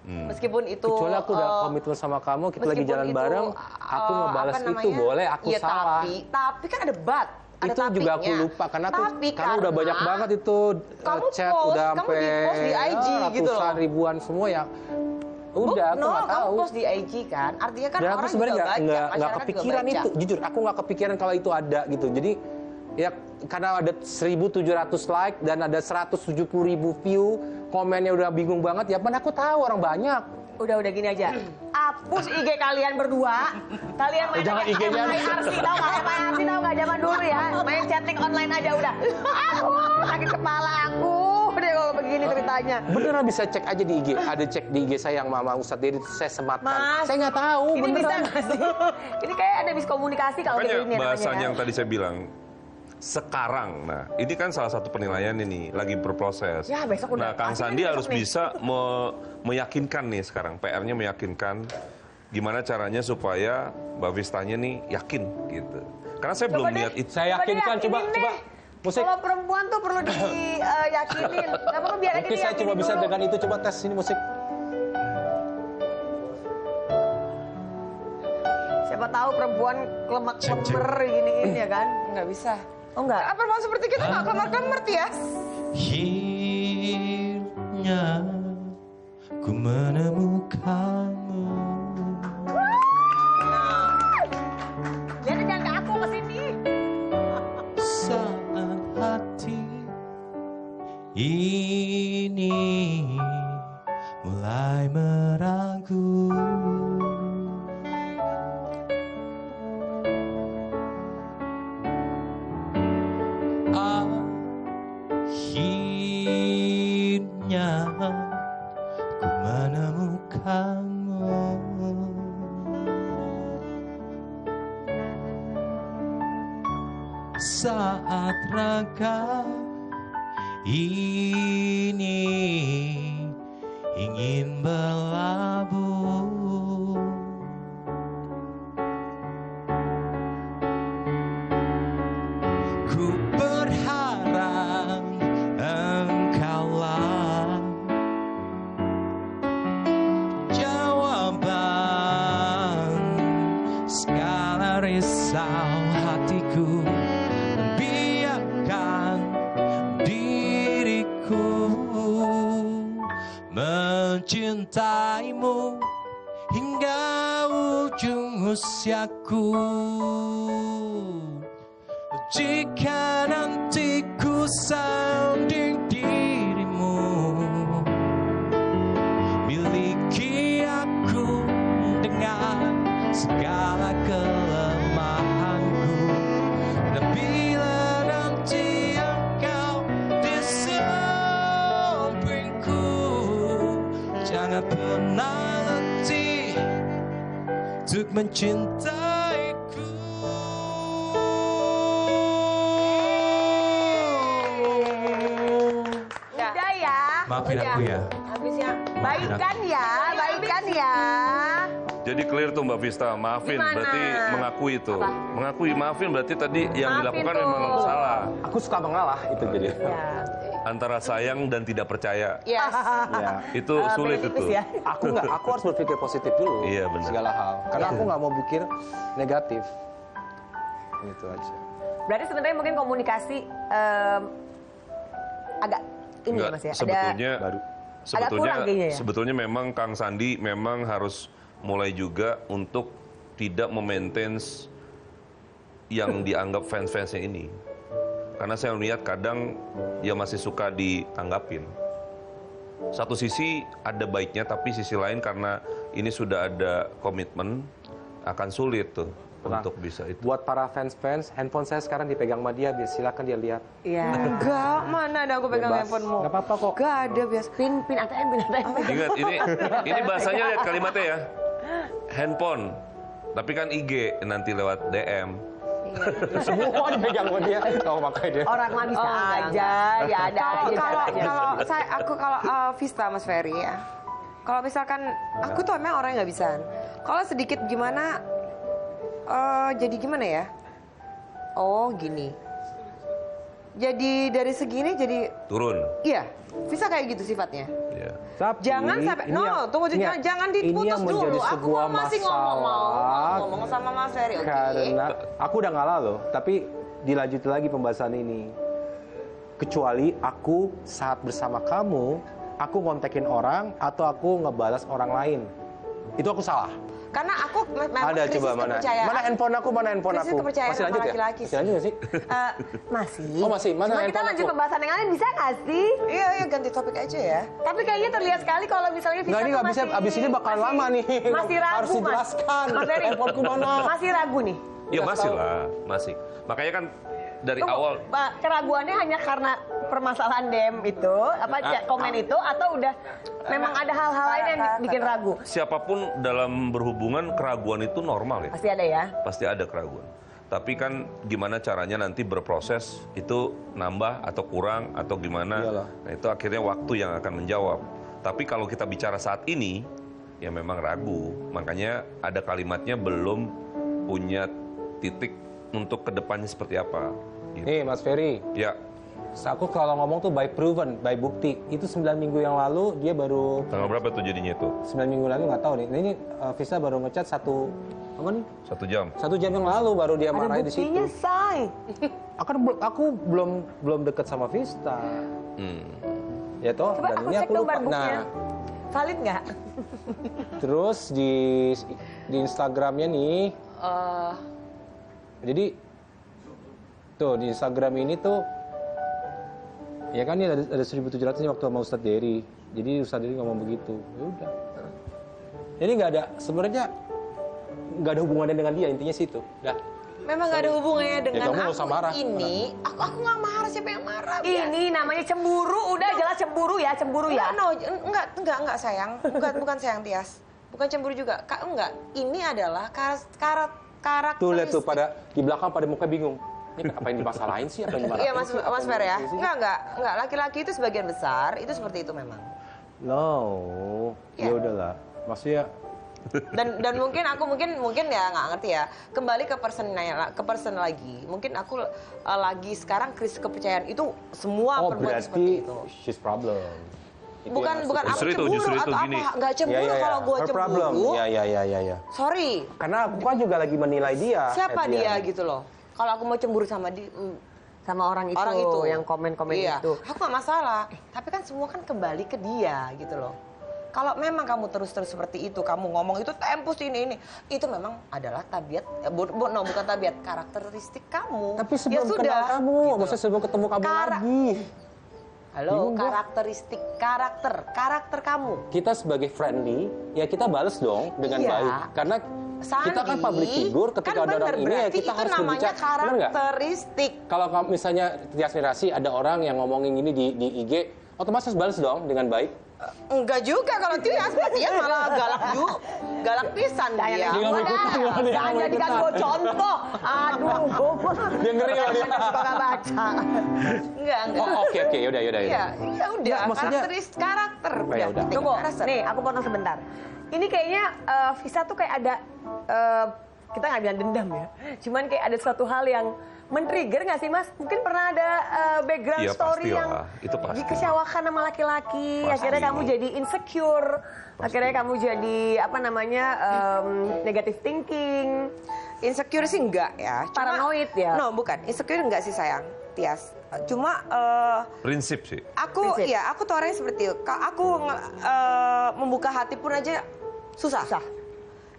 Meskipun itu Kecuali aku udah komitmen sama kamu, kita lagi meskipun jalan itu, bareng, aku ngebalas apa itu namanya? boleh, aku Iya, salah. Tapi kan ada but. Ada Itu juga aku tapinya. lupa karena Tapi udah banyak banget itu kamu chat post, udah kamu sampai di-post di IG gitu loh. ratusan ribuan semua ya. Udah aku nggak kamu tahu. post di IG kan, artinya kan Dan aku orang sebenarnya juga baca, nggak masyarakat juga kepikiran baca. itu, jujur aku nggak kepikiran kalau itu ada gitu. Jadi ya karena ada 1.700 like dan ada 170.000 view, komennya udah bingung banget. Ya pan aku tahu orang banyak. Udah gini aja. Hapus IG kalian berdua. Kalian main jangan IG-nya. MIRC tahu nggak? MIRC tahu nggak zaman dulu ya? Main chatting online aja udah. Aku sakit kepala aku deh kalau begini ceritanya. Beneran bisa cek aja di IG. Ada cek di IG saya yang Mama Ustadz Dery saya sematkan. Mas, Saya nggak tahu Ini bisa beneran. nggak sih? Ini kayak ada miskomunikasi kalau kayak Makanya gini bahasanya namanya. yang tadi saya bilang, sekarang, nah ini kan salah satu penilaian ini, lagi berproses. Ya, besok udah Nah Kang pasti kan Sandi besok harus nih. bisa meyakinkan nih sekarang, PR-nya meyakinkan gimana caranya supaya Mbak Vistanya nih yakin gitu. Karena saya belum deh. lihat itu. Saya yakinkan, coba deh. musik. Kalau perempuan tuh perlu diyakinin. Gak apa-apa biar aja Mungkin saya cuma bisa dulu. dengan itu, coba tes ini musik. Siapa tahu perempuan klemer giniin ya kan? Nggak bisa. Oh enggak? Perempuan seperti kita nggak kemer-kemer Tias. Akhirnya ku menemukanmu. Jadi jangan ke aku kesini. Saat hati ini mulai meragu. Akhirnya ku menemukanmu. saat raga ini ingin berlabuh. Ku berharap engkaulah jawaban segala risau hatiku. Biarkan diriku mencintaimu hingga ujung usiaku. Jika nanti ku sanding dirimu, miliki aku dengan segala kelemahanku. Dan bila nanti engkau di sampingku, jangan pernah letih untuk mencintaiku. Udah ya. Maafin Udah. aku ya. Habisnya. Baikkan ya, baikkan ya. Jadi clear tuh Mbak Vista, maafin Gimana? berarti mengakui itu. Apa? Mengakui, maafin berarti tadi yang Maafin dilakukan tuh. memang salah. Aku suka mengalah itu jadi. Ya. Antara sayang dan tidak percaya. Yes. Ya. Itu sulit Tipis itu. ya. Aku harus berpikir positif dulu. Iya, benar. Segala hal. Karena aku nggak mau pikir negatif. Gitu aja. Berarti sebenarnya mungkin komunikasi agak ini ya Enggak, Mas ya. sebetulnya agak kurang kayaknya ya? sebetulnya memang Kang Sandi memang harus mulai juga untuk tidak memaintain yang dianggap fans-fansnya ini. Karena saya melihat kadang dia masih suka ditanggapin. Satu sisi ada baiknya, tapi sisi lain karena ini sudah ada komitmen, akan sulit tuh untuk bisa itu. Buat para fans-fans, handphone saya sekarang dipegang sama dia, silakan dia lihat. Iya. Enggak, mana ada aku pegang Bebas. handphonemu. Nggak apa-apa kok. Enggak ada biasa. Pin ATM, pin ATM. Ingat ini bahasanya lihat kalimatnya ya. Handphone. Tapi kan IG nanti lewat DM. Semua dipegang sama dia. Tahu makanya dia. Orang mah bisa aja, ya ada aja caranya. Kalau Vista Mas Ferry ya. Kalau misalkan aku tuh emang orang yang nggak bisa. Kalau sedikit gimana, jadi gimana ya? Oh gini. Jadi dari segini jadi Turun. iya, bisa kayak gitu sifatnya. Ya. Tapi Jangan sampai ini tunggu jangan diputus dulu. Aku masih ngomong sama Mas Ferry, oke? Karena aku udah ngalah loh, tapi dilanjut lagi pembahasan ini. Kecuali aku saat bersama kamu, aku ngontekin orang atau aku ngebalas orang lain. Itu aku salah. Karena aku memang Ada krisis coba mana? kepercayaan. Mana handphone aku? Krisis kepercayaan Masih lanjut sama ya? laki-laki Masih lanjut nggak sih? Masih. Oh, masih. Mana Cuma kita handphone lanjut aku? pembahasan yang lain bisa nggak sih? Iya, ganti topik aja ya. Tapi kayaknya terlihat sekali kalau misalnya Vista Nggak, ini tuh nggak bisa. Abis ini bakalan lama nih. Masih ragu, Harus dijelaskan. Mas Ferry. Handphoneku mana? Masih ragu nih. Ya masih lah, masih. Makanya kan dari awal Keraguannya hanya karena permasalahan DM itu, komen itu, atau udah memang ada hal-hal lain yang bikin ragu? siapapun dalam berhubungan keraguan itu normal ya. Pasti ada ya. Pasti ada keraguan. Tapi kan gimana caranya nanti berproses itu nambah atau kurang atau gimana. Iyalah. Nah itu akhirnya waktu yang akan menjawab. Tapi kalau kita bicara saat ini, ya memang ragu. Makanya ada kalimatnya belum punya titik untuk kedepannya seperti apa. Gitu. Nih Mas Ferry, Ya, aku kalau ngomong tuh by proven, by bukti. Itu 9 minggu yang lalu dia baru tanggal berapa tuh jadinya itu? 9 minggu lalu nggak tahu nih. Ini Vista baru ngechat 1 1 jam. jam yang lalu baru dia Ada marahin di situ. buktinya, say. Aku belum deket sama Vista. Ya toh, Coba dan aku ini cek aku dong lupa. buktinya. Nah, Valid nggak? terus di Instagramnya nih, jadi tuh di Instagram ini tuh, ya kan ini ada 1.700 nih waktu sama Ustadz Dery. Jadi Ustadz Dery ngomong begitu. Ya udah. Jadi sebenarnya nggak ada hubungannya dengan dia, intinya situ. Dah. Memang nggak ada hubungannya dengan kamu nggak usah marah. ini. Aku nggak marah, siapa yang marah? Ini namanya cemburu, udah jelas cemburu ya. Enggak sayang. Bukan sayang Tias. Bukan cemburu juga. Enggak. Ini adalah karakteristik. Tuh lihat tuh pada di belakang pada muka bingung. Ini apa yang dimasalahin sih? Apa yang dimarahin Iya sih? Mas Fer ya. Sih? Enggak. Laki-laki itu sebagian besar itu seperti itu memang. No, Iya. ya udahlah. Maksudnya Dan mungkin aku mungkin ya nggak ngerti ya. Kembali ke person lagi. Mungkin aku lagi sekarang krisis kepercayaan itu semua perempuan seperti berarti itu. she's problem. Itu Bukan yang aku Justru itu cemburu atau gini. apa? Nggak cemburu kalau gue Her problem. cemburu. Iya. Sorry. Karena aku kan juga lagi menilai dia. Siapa at the dia end. gitu loh? Kalau aku mau cemburu sama dia, Sama orang itu, yang komen-komen iya. itu. Aku nggak masalah. Tapi kan semua kan kembali ke dia gitu loh. Kalau memang kamu terus-terus seperti itu, kamu ngomong itu tempus ini, itu memang adalah tabiat, bukan tabiat, karakteristik kamu. Tapi sebelum ya sudah, kenal kamu, gitu. maksudnya sebelum ketemu kamu lagi. Halo, Bingung gua. karakteristik, karakter kamu. Kita sebagai friendly, ya kita bales dong dengan Iya. baik. Karena kita kan public figure, ketika kan ada bener, orang ini ya berarti kita itu harus namanya berbicara. Bener nggak? karakteristik. Kalau misalnya Tias Mirasih ada orang yang ngomongin ini di IG, otomatis balas dong dengan baik. Enggak juga kalau Tias malah galak pisan dia. Jangan jadikan gue contoh. Aduh, gue Dia ngeri loh dia. suka nggak baca. Enggak. Oh, oke, yaudah. Iya, ya udah. Nggak, maksudnya- Karakter. Oh, ya udah. Tunggu, Karakter. nih aku potong sebentar. Ini kayaknya Visa tuh kayak ada, kita nggak bilang dendam ya. Cuman kayak ada suatu hal yang men-trigger nggak sih Mas? Mungkin pernah ada background Iya, story yang pastilah. Itu pasti. dikecewakan sama laki-laki. Pasti. Akhirnya kamu jadi insecure. Akhirnya kamu jadi negative thinking. Insecure sih enggak ya. Paranoid ya? No, bukan. Insecure enggak sih sayang, Tias. Cuma Prinsip sih. aku tuh orangnya seperti itu. Aku membuka hati pun aja susah.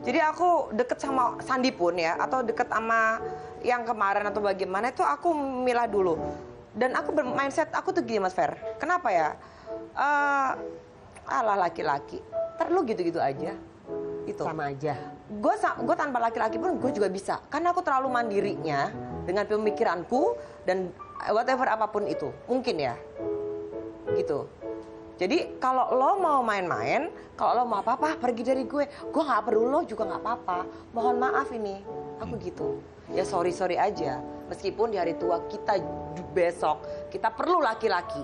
Jadi aku deket sama Sandi pun ya, atau deket sama yang kemarin atau bagaimana itu aku milah dulu. Dan aku bermindset, aku tuh gini Mas Fer. Kenapa ya? Alah laki-laki, lu gitu-gitu aja. Itu. Sama aja. Gue tanpa laki-laki pun gue juga bisa. Karena aku terlalu mandirinya dengan pemikiranku dan whatever apapun itu. Mungkin ya. Gitu. Jadi kalau lo mau main-main, kalau lo mau apa-apa pergi dari gue nggak perlu, lo juga nggak apa-apa. Mohon maaf ini, aku gitu. Ya sorry aja. Meskipun di hari tua kita besok kita perlu laki-laki.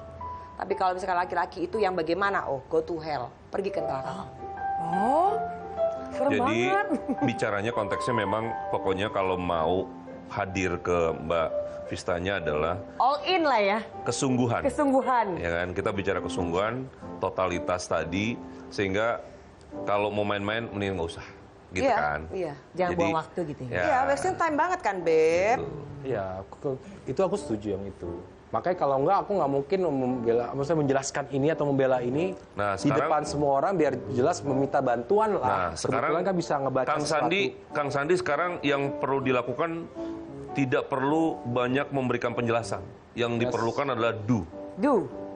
Tapi kalau misalkan laki-laki itu yang bagaimana? Oh, go to hell, pergi ke neraka. Oh, serem Jadi banget. bicaranya konteksnya memang pokoknya kalau mau hadir ke Mbak Vistanya adalah All in lah ya, kesungguhan. kesungguhan. Ya kan, kita bicara kesungguhan, totalitas tadi, sehingga kalau mau main-main mending nggak usah, gitu Iya, kan? iya. Jangan Jadi, buang waktu gitu ya. Iya, wasting time banget kan, Beb. gitu. Iya, itu aku setuju yang itu. Makanya kalau enggak aku nggak mungkin maksudnya menjelaskan ini atau membela ini Nah, di sekarang- depan semua orang biar jelas meminta bantuan lah. Nah, sekarang Kebetulan kan bisa ngebaca Kang Sandi sekarang yang perlu dilakukan tidak perlu banyak memberikan penjelasan. Yang diperlukan adalah do.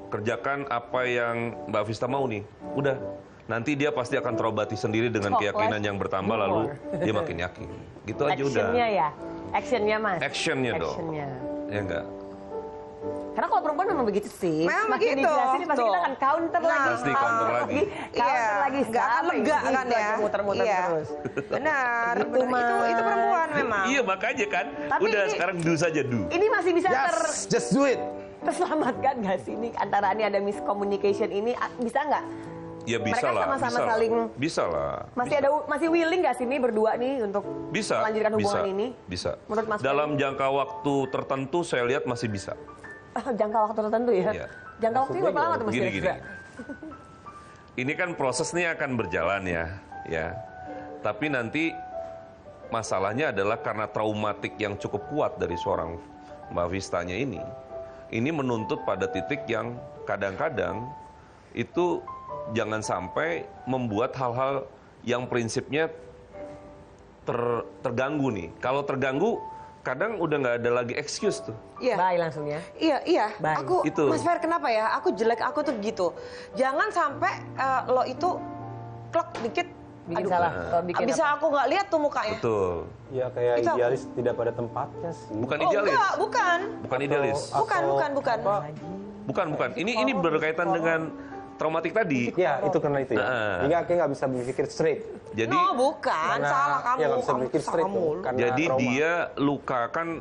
Kerjakan apa yang Mbak Vista mau nih. Udah. Nanti dia pasti akan terobati sendiri dengan keyakinan yang bertambah lalu dia makin yakin. Gitu aja udah. Actionnya ya, actionnya Mas. Actionnya dong. Actionnya. Ya enggak? Karena kalau perempuan memang begitu sih. Memang Semakin begitu. dijelasin pasti kita akan counter lagi. Pasti counter lagi. Counter lagi. Nggak akan sampai lega gitu kan ya. aja, Muter-muter Iya. terus. Benar, Gitu, benar. Itu perempuan memang. Iya makanya kan. Tapi Udah ini- sekarang do saja do. Ini masih bisa just do it. terselamatkan nggak sih ini antara ini ada miscommunication ini bisa nggak? Ya bisa Mereka lah. sama-sama bisa saling lah. Bisa lah. masih willing nggak sih ini berdua nih untuk Bisa. melanjutkan hubungan bisa, ini? Bisa. Menurut Mas Dalam jangka waktu tertentu saya lihat masih bisa. Jangka waktu tertentu ya? Iya. Jangka waktunya berapa lama tuh Mas? Gini. kira-kira? Ini kan prosesnya akan berjalan ya. Tapi nanti masalahnya adalah karena traumatik yang cukup kuat dari seorang Mbak Vistanya ini menuntut pada titik yang kadang-kadang itu jangan sampai membuat hal-hal yang prinsipnya terganggu nih. Kalau terganggu, kadang udah nggak ada lagi excuse tuh. Iya. Bye langsung ya. Iya. Baik. Aku, Itu. Mas Fer, kenapa ya? Aku jelek, aku tuh gitu. Jangan sampai lo itu klek dikit. Bikin aduh, salah. Kalau bikin bisa apa? aku nggak lihat tuh mukanya. Betul. Ya kayak Itu aku. idealis tidak pada tempatnya sih. Bukan Oh idealis. enggak, bukan. Bukan idealis. Bukan. Bukan. Ini berkaitan dengan traumatik tadi. Ya, itu karena itu ya. Hingga akhirnya nggak bisa berpikir straight. Jadi No, bukan. Salah kamu. Ya, nggak bisa Kamu berpikir straight. salah mulu. Karena jadi trauma. dia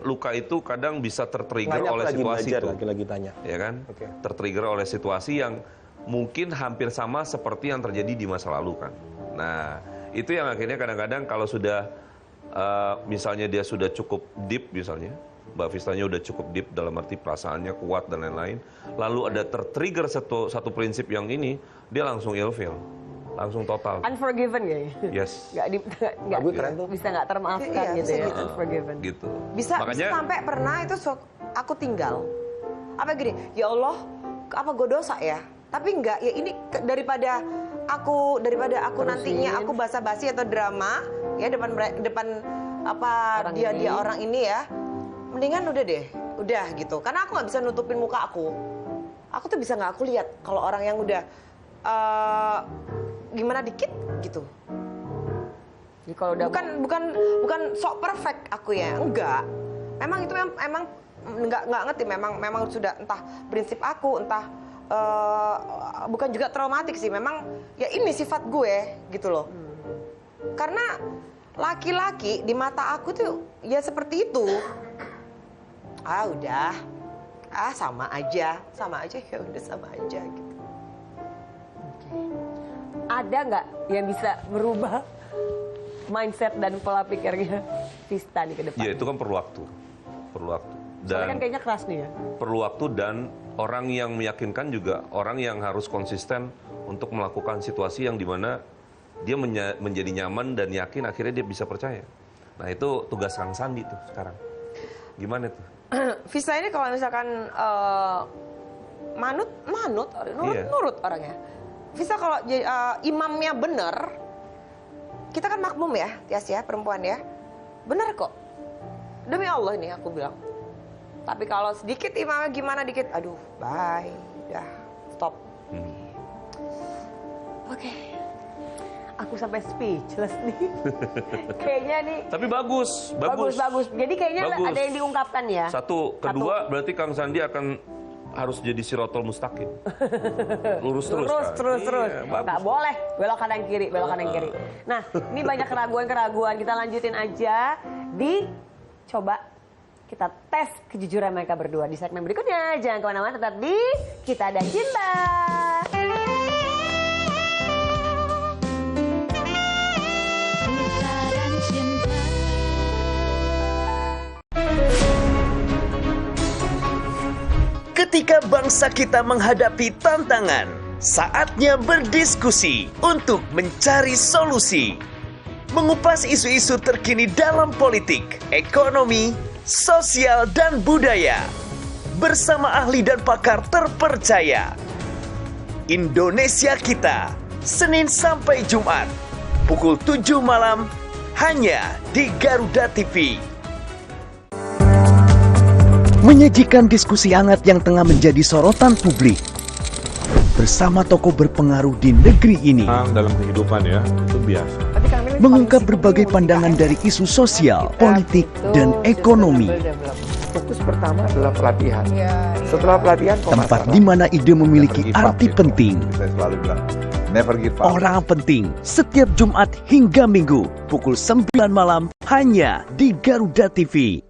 luka itu kadang bisa tertrigger Makanya aku oleh lagi situasi belajar, itu. lagi tanya. Ya kan? Oke. Tertrigger oleh situasi yang mungkin hampir sama seperti yang terjadi di masa lalu kan. Nah, itu yang akhirnya kadang-kadang kalau sudah misalnya dia sudah cukup deep misalnya, Mbak Vistanya udah cukup deep dalam arti perasaannya kuat dan lain-lain, lalu ada tertrigger satu prinsip yang ini, dia langsung ilfeel, langsung total. Unforgiven kayaknya. Yes. Nggak keren tuh. bisa nggak termaafkan Iya, gitu bisa ya. gitu. Unforgiven. Gitu. Bisa sampai pernah itu aku tinggal. Apa gini, ya Allah, apa gue dosa ya? Tapi enggak, ya ini daripada aku nantinya aku basa-basi atau drama ya depan apa Orang dia ini. orang ini ya. Mendingan udah deh, udah gitu. Karena aku nggak bisa nutupin muka aku. Aku tuh bisa nggak aku lihat kalau orang yang udah gimana dikit gitu. Jadi kalau udah Bukan sok perfect aku ya, enggak. Memang itu memang nggak ngerti. Memang sudah entah prinsip aku, entah bukan juga traumatik sih. Memang ya ini sifat gue gitu loh. Karena laki-laki di mata aku tuh ya seperti itu. Udah, sama aja ya udah sama aja gitu. ada nggak yang bisa merubah mindset dan pola pikirnya Vista nih ke depan? Ya itu kan perlu waktu. Soalnya kan kayaknya keras nih ya. Perlu waktu dan orang yang meyakinkan juga orang yang harus konsisten untuk melakukan situasi yang dimana dia menjadi nyaman dan yakin akhirnya dia bisa percaya. Nah itu tugas Kang Sandi tuh sekarang. Gimana tuh? Vista ini kalau misalkan nurut orangnya. Vista kalau imamnya bener, kita kan makmum ya, Tias ya, perempuan ya. Bener kok. Demi Allah ini aku bilang. Tapi kalau sedikit imamnya gimana dikit, aduh, bye, udah, stop. Oke. Aku sampai speechless nih. Kayaknya nih. Tapi bagus. Jadi kayaknya Bagus. ada yang diungkapkan ya. Satu, kedua berarti Kang Sandi akan harus jadi sirotol mustaqim. Lurus terus. Iya, bagus. Nggak boleh belok kanan kiri. Nah, ini banyak keraguan. Kita lanjutin aja coba kita tes kejujuran mereka berdua di segmen berikutnya. Jangan kemana-mana, tetap di Kita dan Cinta. Ketika bangsa kita menghadapi tantangan, saatnya berdiskusi untuk mencari solusi. Mengupas isu-isu terkini dalam politik, ekonomi, sosial, dan budaya. Bersama ahli dan pakar terpercaya. Indonesia Kita, Senin sampai Jumat, pukul 7 malam, hanya di Garuda TV. Menyajikan diskusi hangat yang tengah menjadi sorotan publik. Bersama tokoh berpengaruh di negeri ini. Dalam kehidupan ya, itu biasa. Mengungkap berbagai pandangan dari isu sosial, politik, dan ekonomi. Fokus pertama adalah pelatihan. Setelah pelatihan, Tempat di mana ide memiliki arti penting. Saya selalu bilang, never give up. Orang penting, setiap Jumat hingga Minggu, pukul 9 malam, hanya di Garuda TV.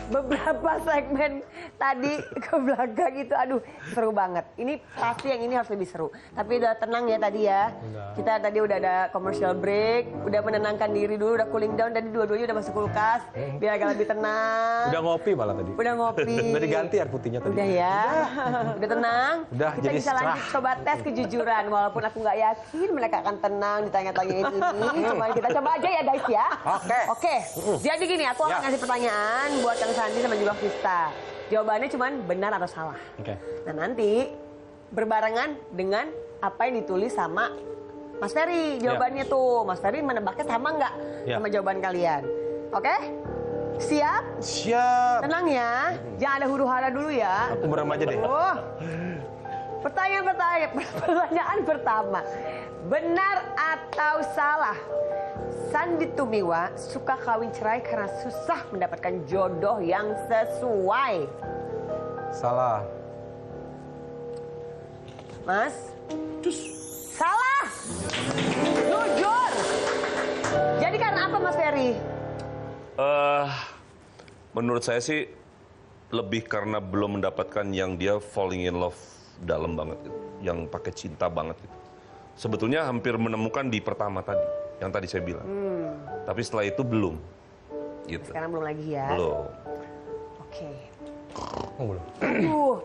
Beberapa segmen tadi ke belakang itu, aduh seru banget. Ini pasti yang ini harus lebih seru. Tapi udah tenang ya tadi ya. Kita tadi udah ada commercial break, udah menenangkan diri dulu, udah cooling down. Tadi dua-duanya udah masuk kulkas, biar agak lebih tenang. Udah ngopi malah tadi. Udah ngopi. Udah diganti air putihnya tadi. Udah ya, udah tenang. Udah, kita jadi bisa lanjut coba tes kejujuran. Walaupun aku nggak yakin mereka akan tenang ditanya-tanyain ini. Cuma kita coba aja ya guys ya. Oke. Jadi gini, aku akan ngasih pertanyaan buat Kang Sandi sama juga Vista. Jawabannya cuma benar atau salah. Nah nanti berbarengan dengan apa yang ditulis sama Mas Ferry. Jawabannya tuh, Mas Ferry menebaknya sama nggak sama jawaban kalian? Oke? Siap? Siap. Tenang ya, jangan ada huru-hara dulu ya. Aku merem aja deh. Pertanyaan pertama, benar atau salah? Sandi Tumiwa suka kawin cerai karena susah mendapatkan jodoh yang sesuai. Salah. Mas? Salah! Jujur! Jadi karena apa Mas Ferry? Menurut saya sih lebih karena belum mendapatkan yang dia falling in love dalam banget gitu. Yang pakai cinta banget gitu. Sebetulnya hampir menemukan di pertama tadi, yang tadi saya bilang. Tapi setelah itu belum. Gitu. Sekarang belum lagi ya? Belum. Oke. belum.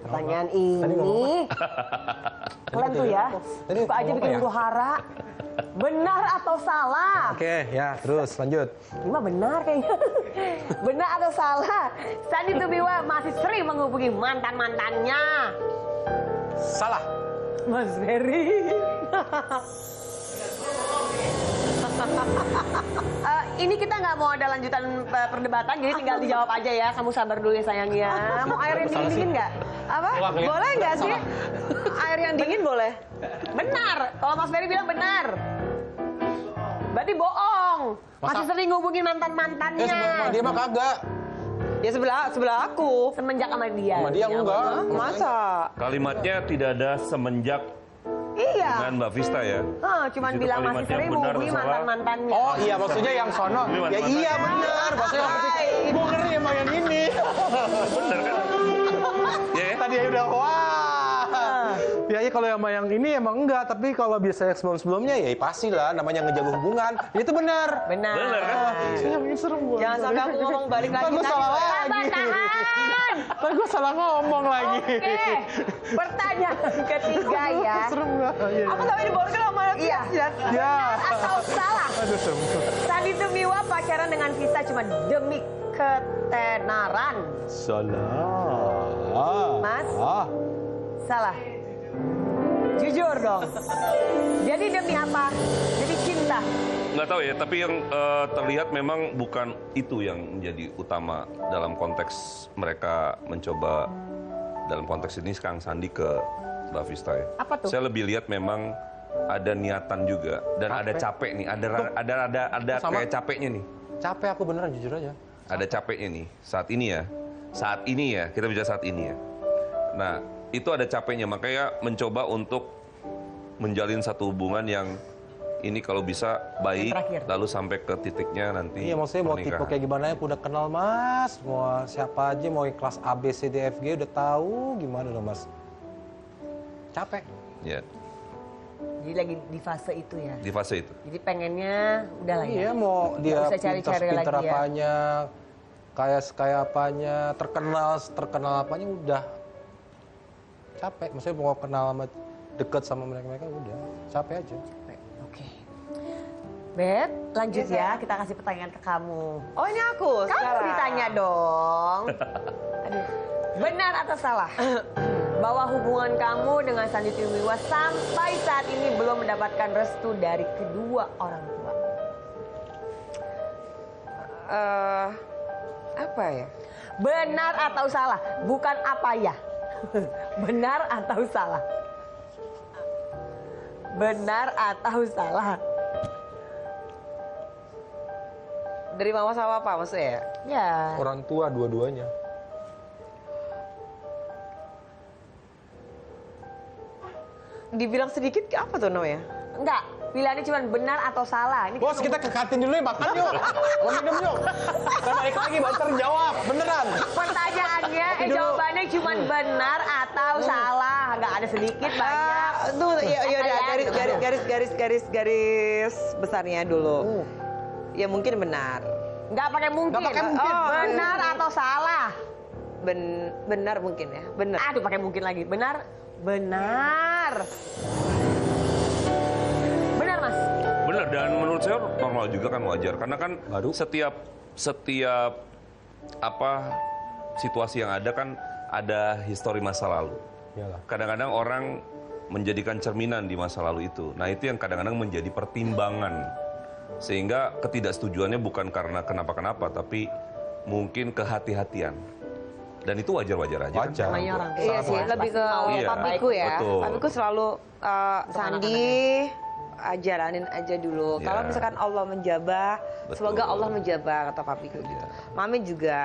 Pertanyaan ini. Kalian tuh ya, suka aja bikin huru hara. Benar atau salah? Oke, ya terus lanjut. Ini mah benar kayaknya. Benar atau salah? Sandy Tumiwa masih sering menghubungi mantan-mantannya. Salah. Mas Ferry. Ini kita nggak mau ada lanjutan perdebatan, jadi tinggal dijawab aja ya. Kamu sabar dulu ya sayang ya. Mau air yang dingin nggak? Apa? Boleh nggak sih? Air yang dingin boleh? Benar. Kalau Mas Ferry bilang benar. Berarti bohong. Masih sering ngubungin mantan-mantannya. Dia mah kagak. Ya sebelah aku. Semenjak sama dia. Sama dia enggak. Masa? Kalimatnya tidak ada semenjak Iya. dengan Mbak Vista ya. Cuman Di situ bilang masih kalimatnya sering benar menghubungi atau salah? mantan-mantannya. Oh iya, maksudnya yang sono. Ya iya benar. Maksudnya gue ngeri emang yang ini. Bener kan? Ya, ya? Tadi udah wah. Ya kalau yang ini emang enggak, tapi kalau biasanya sebelum-sebelumnya ya pastilah namanya ngejaga hubungan. Itu benar. Benar. Bener kan? Ini serem banget. Jangan sampai aku ngomong balik lagi. Gue salah lagi. Tahan. Gue salah ngomong lagi. Oke. Pertanyaan ketiga ya. Serem banget. Aku tahu ini baru kan sama Iya. Ya. Benar atau salah? Aduh serem. Sandy Tumiwa pacaran dengan Vista cuma demi ketenaran. Salah. Mas? Salah. Jujur dong. Jadi demi apa? Demi cinta. Nggak tahu ya, tapi yang terlihat memang bukan itu yang menjadi utama dalam konteks mereka mencoba, dalam konteks ini Kang Sandi ke Mbak Vista ya. Apa tuh? Saya lebih lihat memang ada niatan juga dan ada capek nih, ada Sama. kayak capeknya nih. Capek aku beneran jujur aja. Ada capeknya nih saat ini ya. Saat ini ya, kita bicara saat ini ya. Nah, itu ada capeknya, makanya mencoba untuk menjalin satu hubungan yang ini kalau bisa baik, lalu sampai ke titiknya nanti. Iya, maksudnya mau tipe pernikahan. kayak gimana ya udah kenal Mas. Mau siapa aja, mau yang kelas A, B, C, D, F, G udah tahu gimana dong Mas. Capek. Ya, Jadi lagi di fase itu ya. di fase itu. Jadi pengennya udah lah ya. Iya, mau Nggak dia usah cari-cari pinter lagi ya. apanya, kayak apanya, terkenal apanya udah capek. Maksudnya mau kenal sama deket sama mereka udah capek aja. Oke. Beb, lanjut ya. Kita kasih pertanyaan ke kamu. Oh ini aku Kamu sekarang. ditanya dong. Aduh. Benar atau salah? Bahwa hubungan kamu dengan Sandy Tumiwa sampai saat ini belum mendapatkan restu dari kedua orang tua. Apa ya? Benar atau salah? Bukan apa ya. Benar atau salah? Benar atau salah? Dari mama sama apa maksudnya? Ya. Orang tua dua-duanya. Dibilang sedikit apa tuh namanya? Enggak. Pilihannya cuma benar atau salah. Ini Bos, kita ke kantin dulu ya, makan yuk. Mau minum yuk. Kita balik lagi, baru terjawab. Beneran. pertanyaannya, jawabannya cuma benar atau salah. Nggak ada sedikit, banyak. Tuh, ya udah Benar. garis besarnya dulu. Ya mungkin benar. Nggak pakai mungkin. Nggak pakai mungkin. Benar atau salah? Benar mungkin ya, benar. Aduh, pakai mungkin lagi. Benar? Benar. Benar, Mas. Benar, dan menurut saya normal juga kan, wajar karena kan Baru. setiap apa situasi yang ada kan ada histori masa lalu. Iyalah. Kadang-kadang orang menjadikan cerminan di masa lalu itu. Nah, itu yang kadang-kadang menjadi pertimbangan. Sehingga ketidaksetujuannya bukan karena kenapa-kenapa, tapi mungkin kehati-hatian. Dan itu wajar-wajar aja. Wajar. Kan? Namanya orang tua. Iya sih, lebih ke Iya, papiku ya. betul. Papiku selalu Sandi jalanin aja dulu. Iya. Kalau misalkan Allah menjabah, Betul. semoga Allah menjabah kata papiku gitu. Iya. Mami juga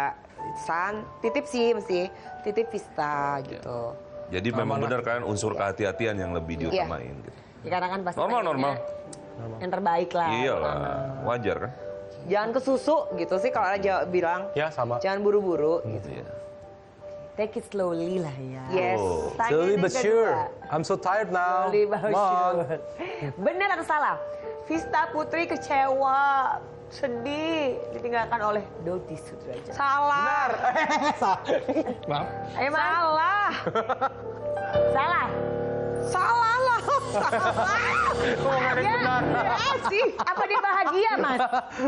titip sih mesti titip Vista gitu. Jadi memang benar kan unsur kehati-hatian yang lebih diutamain. Gitu. Ya, karena kan pasti Normal. yang terbaik lah. Iyalah, wajar kan? Jangan ke susu gitu sih kalau ada bilang. Ya sama. Jangan buru-buru gitu. Iya. Take it slowly lah ya. Yes. Tanya Slowly yang but kedua. sure. I'm so tired now. Slowly but Come on. sure. Benar atau salah? Vista Putri kecewa, sedih, ditinggalkan oleh Dodi Sudrajat. Salah. Maaf. Ayo, Mas. Salah. Salah. Salah lah. Ya sih. Apa dia bahagia, Mas?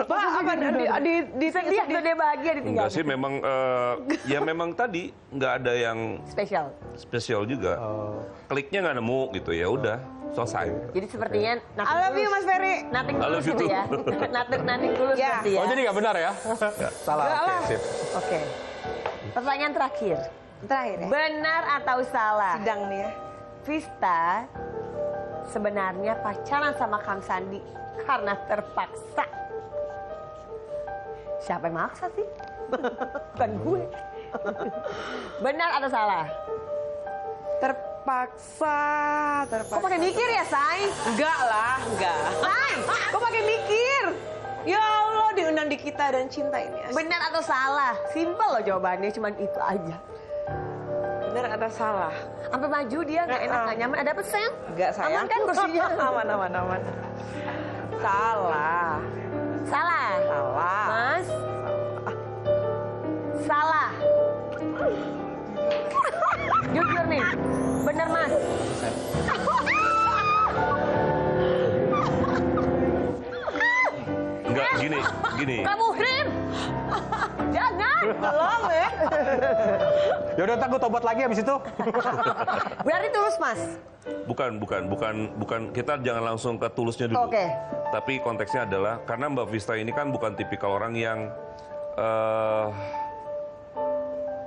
Pak, apa di Sedih atau dia bahagia Enggak ditinggalkan? sih, memang ya memang tadi nggak ada yang Spesial. spesial juga. Kliknya nggak nemu gitu, ya udah selesai. Jadi sepertinya I love you Mas Ferry. Nothing I love tulus you gitu too. ya. Nothing tulus Ya. berarti ya. Oh jadi nggak benar ya? Salah. Oke, sip. Oke. Pertanyaan terakhir. Terakhir ya. Benar atau salah? Sidang nih ya. Vista sebenarnya pacaran sama Kang Sandi karena terpaksa. Siapa yang maksa sih? Bukan gue. Benar atau salah? Terpaksa. Kok pakai mikir ya, Say? Enggak lah, enggak. Say, Kok pakai mikir? Ya Allah, diundang di Kita dan Cinta ini. benar atau salah? Simpel loh jawabannya, cuman itu aja. Bener ada salah. Sampai maju dia nggak enak, nggak nyaman. Ada apa, sayang? Enggak sayang. Aman kan kursinya? aman. Salah. Salah. Salah. Mas? Salah. Jujur nih. Bener, Mas. Enggak, gini. Kamu Muhrim. Jangan. Belum ya. Ya udah ntar gue tobat lagi habis itu. Berarti tulus, Mas. Bukan. Kita jangan langsung ke tulusnya dulu. Oke. Tapi konteksnya adalah karena Mbak Vista ini kan bukan tipikal orang yang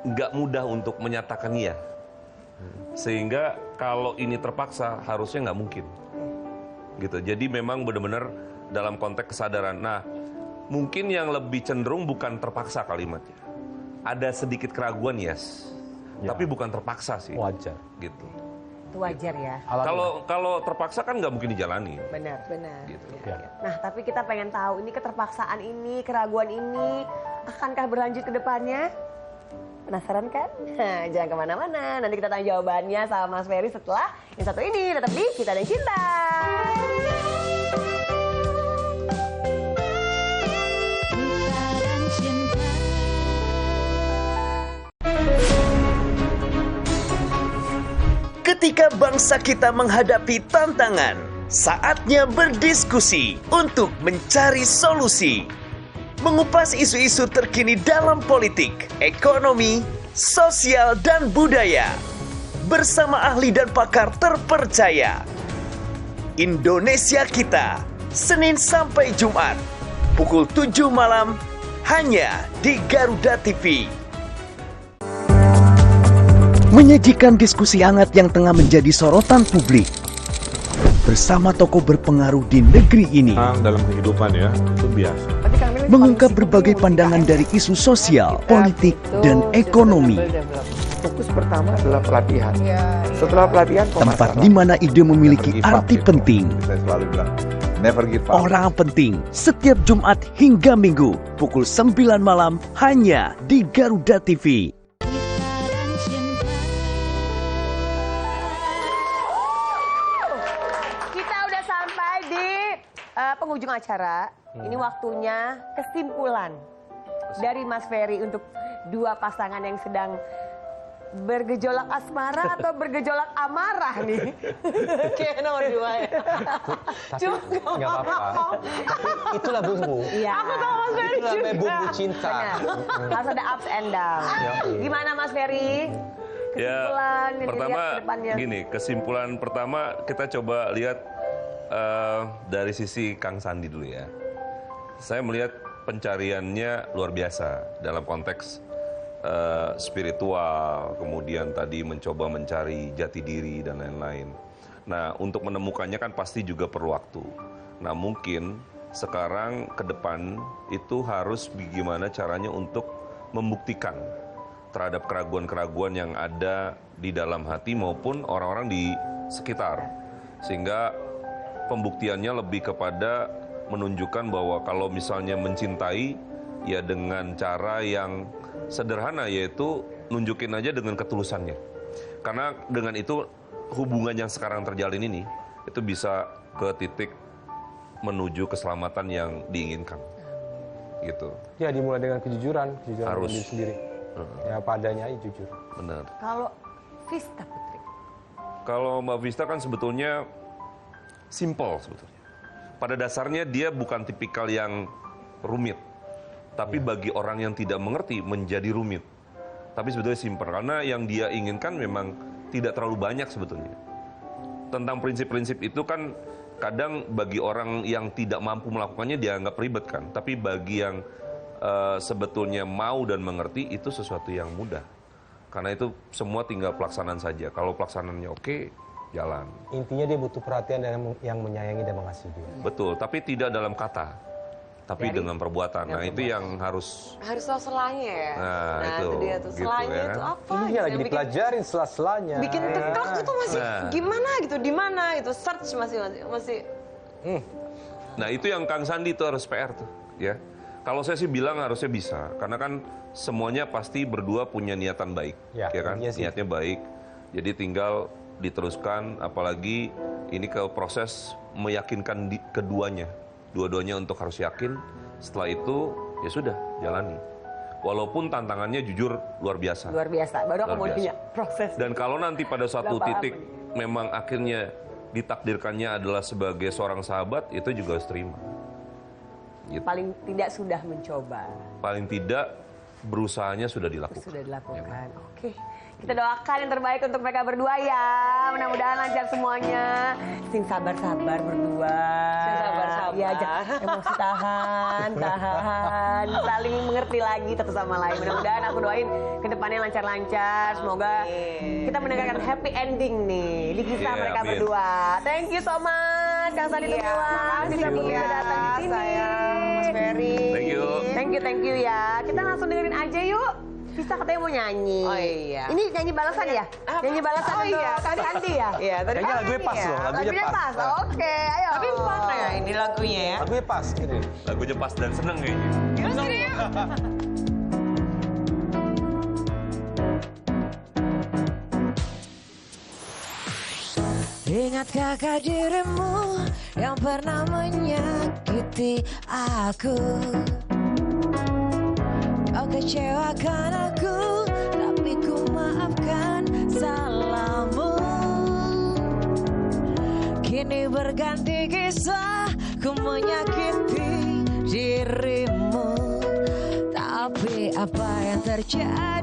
nggak mudah untuk menyatakan iya. Sehingga kalau ini terpaksa harusnya nggak mungkin. Gitu. Jadi memang benar-benar dalam konteks kesadaran. Nah, mungkin yang lebih cenderung bukan terpaksa kalimatnya. Ada sedikit keraguan, yes. Ya. Tapi bukan terpaksa sih. Wajar. Gitu. Itu wajar ya. Kalau terpaksa kan nggak mungkin dijalani. Benar. Gitu. Ya. Nah, tapi kita pengen tahu ini keterpaksaan ini, keraguan ini, akankah berlanjut ke depannya? Penasaran kan? Nah, jangan kemana-mana. Nanti kita tanya jawabannya sama Mas Ferry setelah yang satu ini. Tetap di Kita dan Cinta. Kita dan cinta. Ketika bangsa kita menghadapi tantangan, saatnya berdiskusi untuk mencari solusi. Mengupas isu-isu terkini dalam politik, ekonomi, sosial, dan budaya. Bersama ahli dan pakar terpercaya. Indonesia Kita, Senin sampai Jumat, pukul 7 malam, hanya di Garuda TV. Menyajikan diskusi hangat yang tengah menjadi sorotan publik. Bersama tokoh berpengaruh di negeri ini. Dalam kehidupan ya, itu biasa. Mengungkap berbagai pandangan dari isu sosial, politik, dan ekonomi. Fokus pertama adalah pelatihan. Setelah pelatihan, Tempat di mana ide memiliki arti penting. Saya selalu bilang, never give up. Orang penting setiap Jumat hingga Minggu pukul 9 malam hanya di Garuda TV. Kita dan cinta. Kita udah sampai di penghujung acara. Ini waktunya kesimpulan dari Mas Ferry untuk dua pasangan yang sedang bergejolak asmara atau bergejolak amarah nih. Kayak nomor 2 ya. Tapi nggak apa-apa. Tapi itulah bumbu. Iya. Aku tahu Mas Ferry Itulah juga. bumbu cinta. Benar. Harus ada ups and down. Gimana Mas Ferry? Kesimpulan yang pertama dilihat ke depannya. gini, kesimpulan pertama kita coba lihat dari sisi Kang Sandi dulu ya. Saya melihat pencariannya luar biasa dalam konteks spiritual, kemudian tadi mencoba mencari jati diri dan lain-lain. Nah, untuk menemukannya kan pasti juga perlu waktu. Nah, mungkin sekarang ke depan itu harus bagaimana caranya untuk membuktikan terhadap keraguan-keraguan yang ada di dalam hati maupun orang-orang di sekitar. Sehingga pembuktiannya lebih kepada menunjukkan bahwa kalau misalnya mencintai, ya dengan cara yang sederhana, yaitu nunjukin aja dengan ketulusannya. Karena dengan itu hubungan yang sekarang terjalin ini, itu bisa ke titik menuju keselamatan yang diinginkan. Gitu. Ya dimulai dengan kejujuran Harus. diri sendiri. Ya padanya aja jujur. Benar. Kalau Vista Putri, Kalau Mbak Vista kan sebetulnya simple sebetulnya. Pada dasarnya dia bukan tipikal yang rumit. Tapi bagi orang yang tidak mengerti menjadi rumit. Tapi sebetulnya simple. Karena yang dia inginkan memang tidak terlalu banyak sebetulnya. Tentang prinsip-prinsip itu kan kadang bagi orang yang tidak mampu melakukannya dianggap ribet kan. Tapi bagi yang sebetulnya mau dan mengerti itu sesuatu yang mudah. Karena itu semua tinggal pelaksanaan saja. Kalau pelaksanaannya oke, jalan. Intinya dia butuh perhatian dan yang menyayangi dan mengasihi dia. Betul, tapi tidak dalam kata. Tapi dengan perbuatan. Nah, itu yang harus... Harus tahu selanya ya. Nah, itu dia tuh. gitu, Selanya ya itu kan? apa? Ini gitu, lagi yang bikin- dipelajarin selah-selanya. Bikin tektok itu masih Nah. gimana gitu, di mana gitu, search masih. Nah, itu yang Kang Sandi tuh harus PR tuh, ya. Kalau saya sih bilang harusnya bisa, karena kan semuanya pasti berdua punya niatan baik, Ya, kan? iya sih. Niatnya baik, jadi tinggal diteruskan, apalagi ini ke proses meyakinkan keduanya, dua-duanya untuk harus yakin. Setelah itu ya sudah jalani. Walaupun tantangannya jujur luar biasa. luar biasa. Baru Luar kemudian biasa. proses. Dan kalau nanti pada suatu Berapa titik memang akhirnya ditakdirkannya adalah sebagai seorang sahabat, itu juga harus terima. Gitu. Paling tidak sudah mencoba. Paling tidak berusahanya sudah dilakukan. Sudah dilakukan. Oke. Kita doakan yang terbaik untuk mereka berdua ya. Mudah-mudahan lancar semuanya. Sing sabar-sabar berdua. Sing sabar-sabar. Ya, emosi tahan. Saling mengerti lagi satu sama lain. Mudah-mudahan aku doain ke depannya lancar-lancar. Semoga kita mendengarkan happy ending nih di kisah Iya, mereka amin. berdua. Thank you so much Kang Sandi Tumiwa. Bisa ya, datang di sini. Mas Ferry. Thank you. Ya. Kita langsung dengerin aja yuk. Vista katanya mau nyanyi. Oh iya. Ini nyanyi balasan ya? Nyanyi balasan Oh untuk iya, Kang Sandi ya? Iya, tadi Kayaknya kan lagunya ini pas ya. loh, lagunya pas. Oke, ayo. Tapi mana ya ini lagunya ya? Lagunya pas ini. Lagunya pas dan seneng kayaknya. Terus ini yuk. Ingatkah kau dirimu yang pernah menyakiti aku? Kau kecewakan aku, tapi ku maafkan salahmu. Kini berganti kisah, ku menyakiti dirimu. Tapi apa yang terjadi?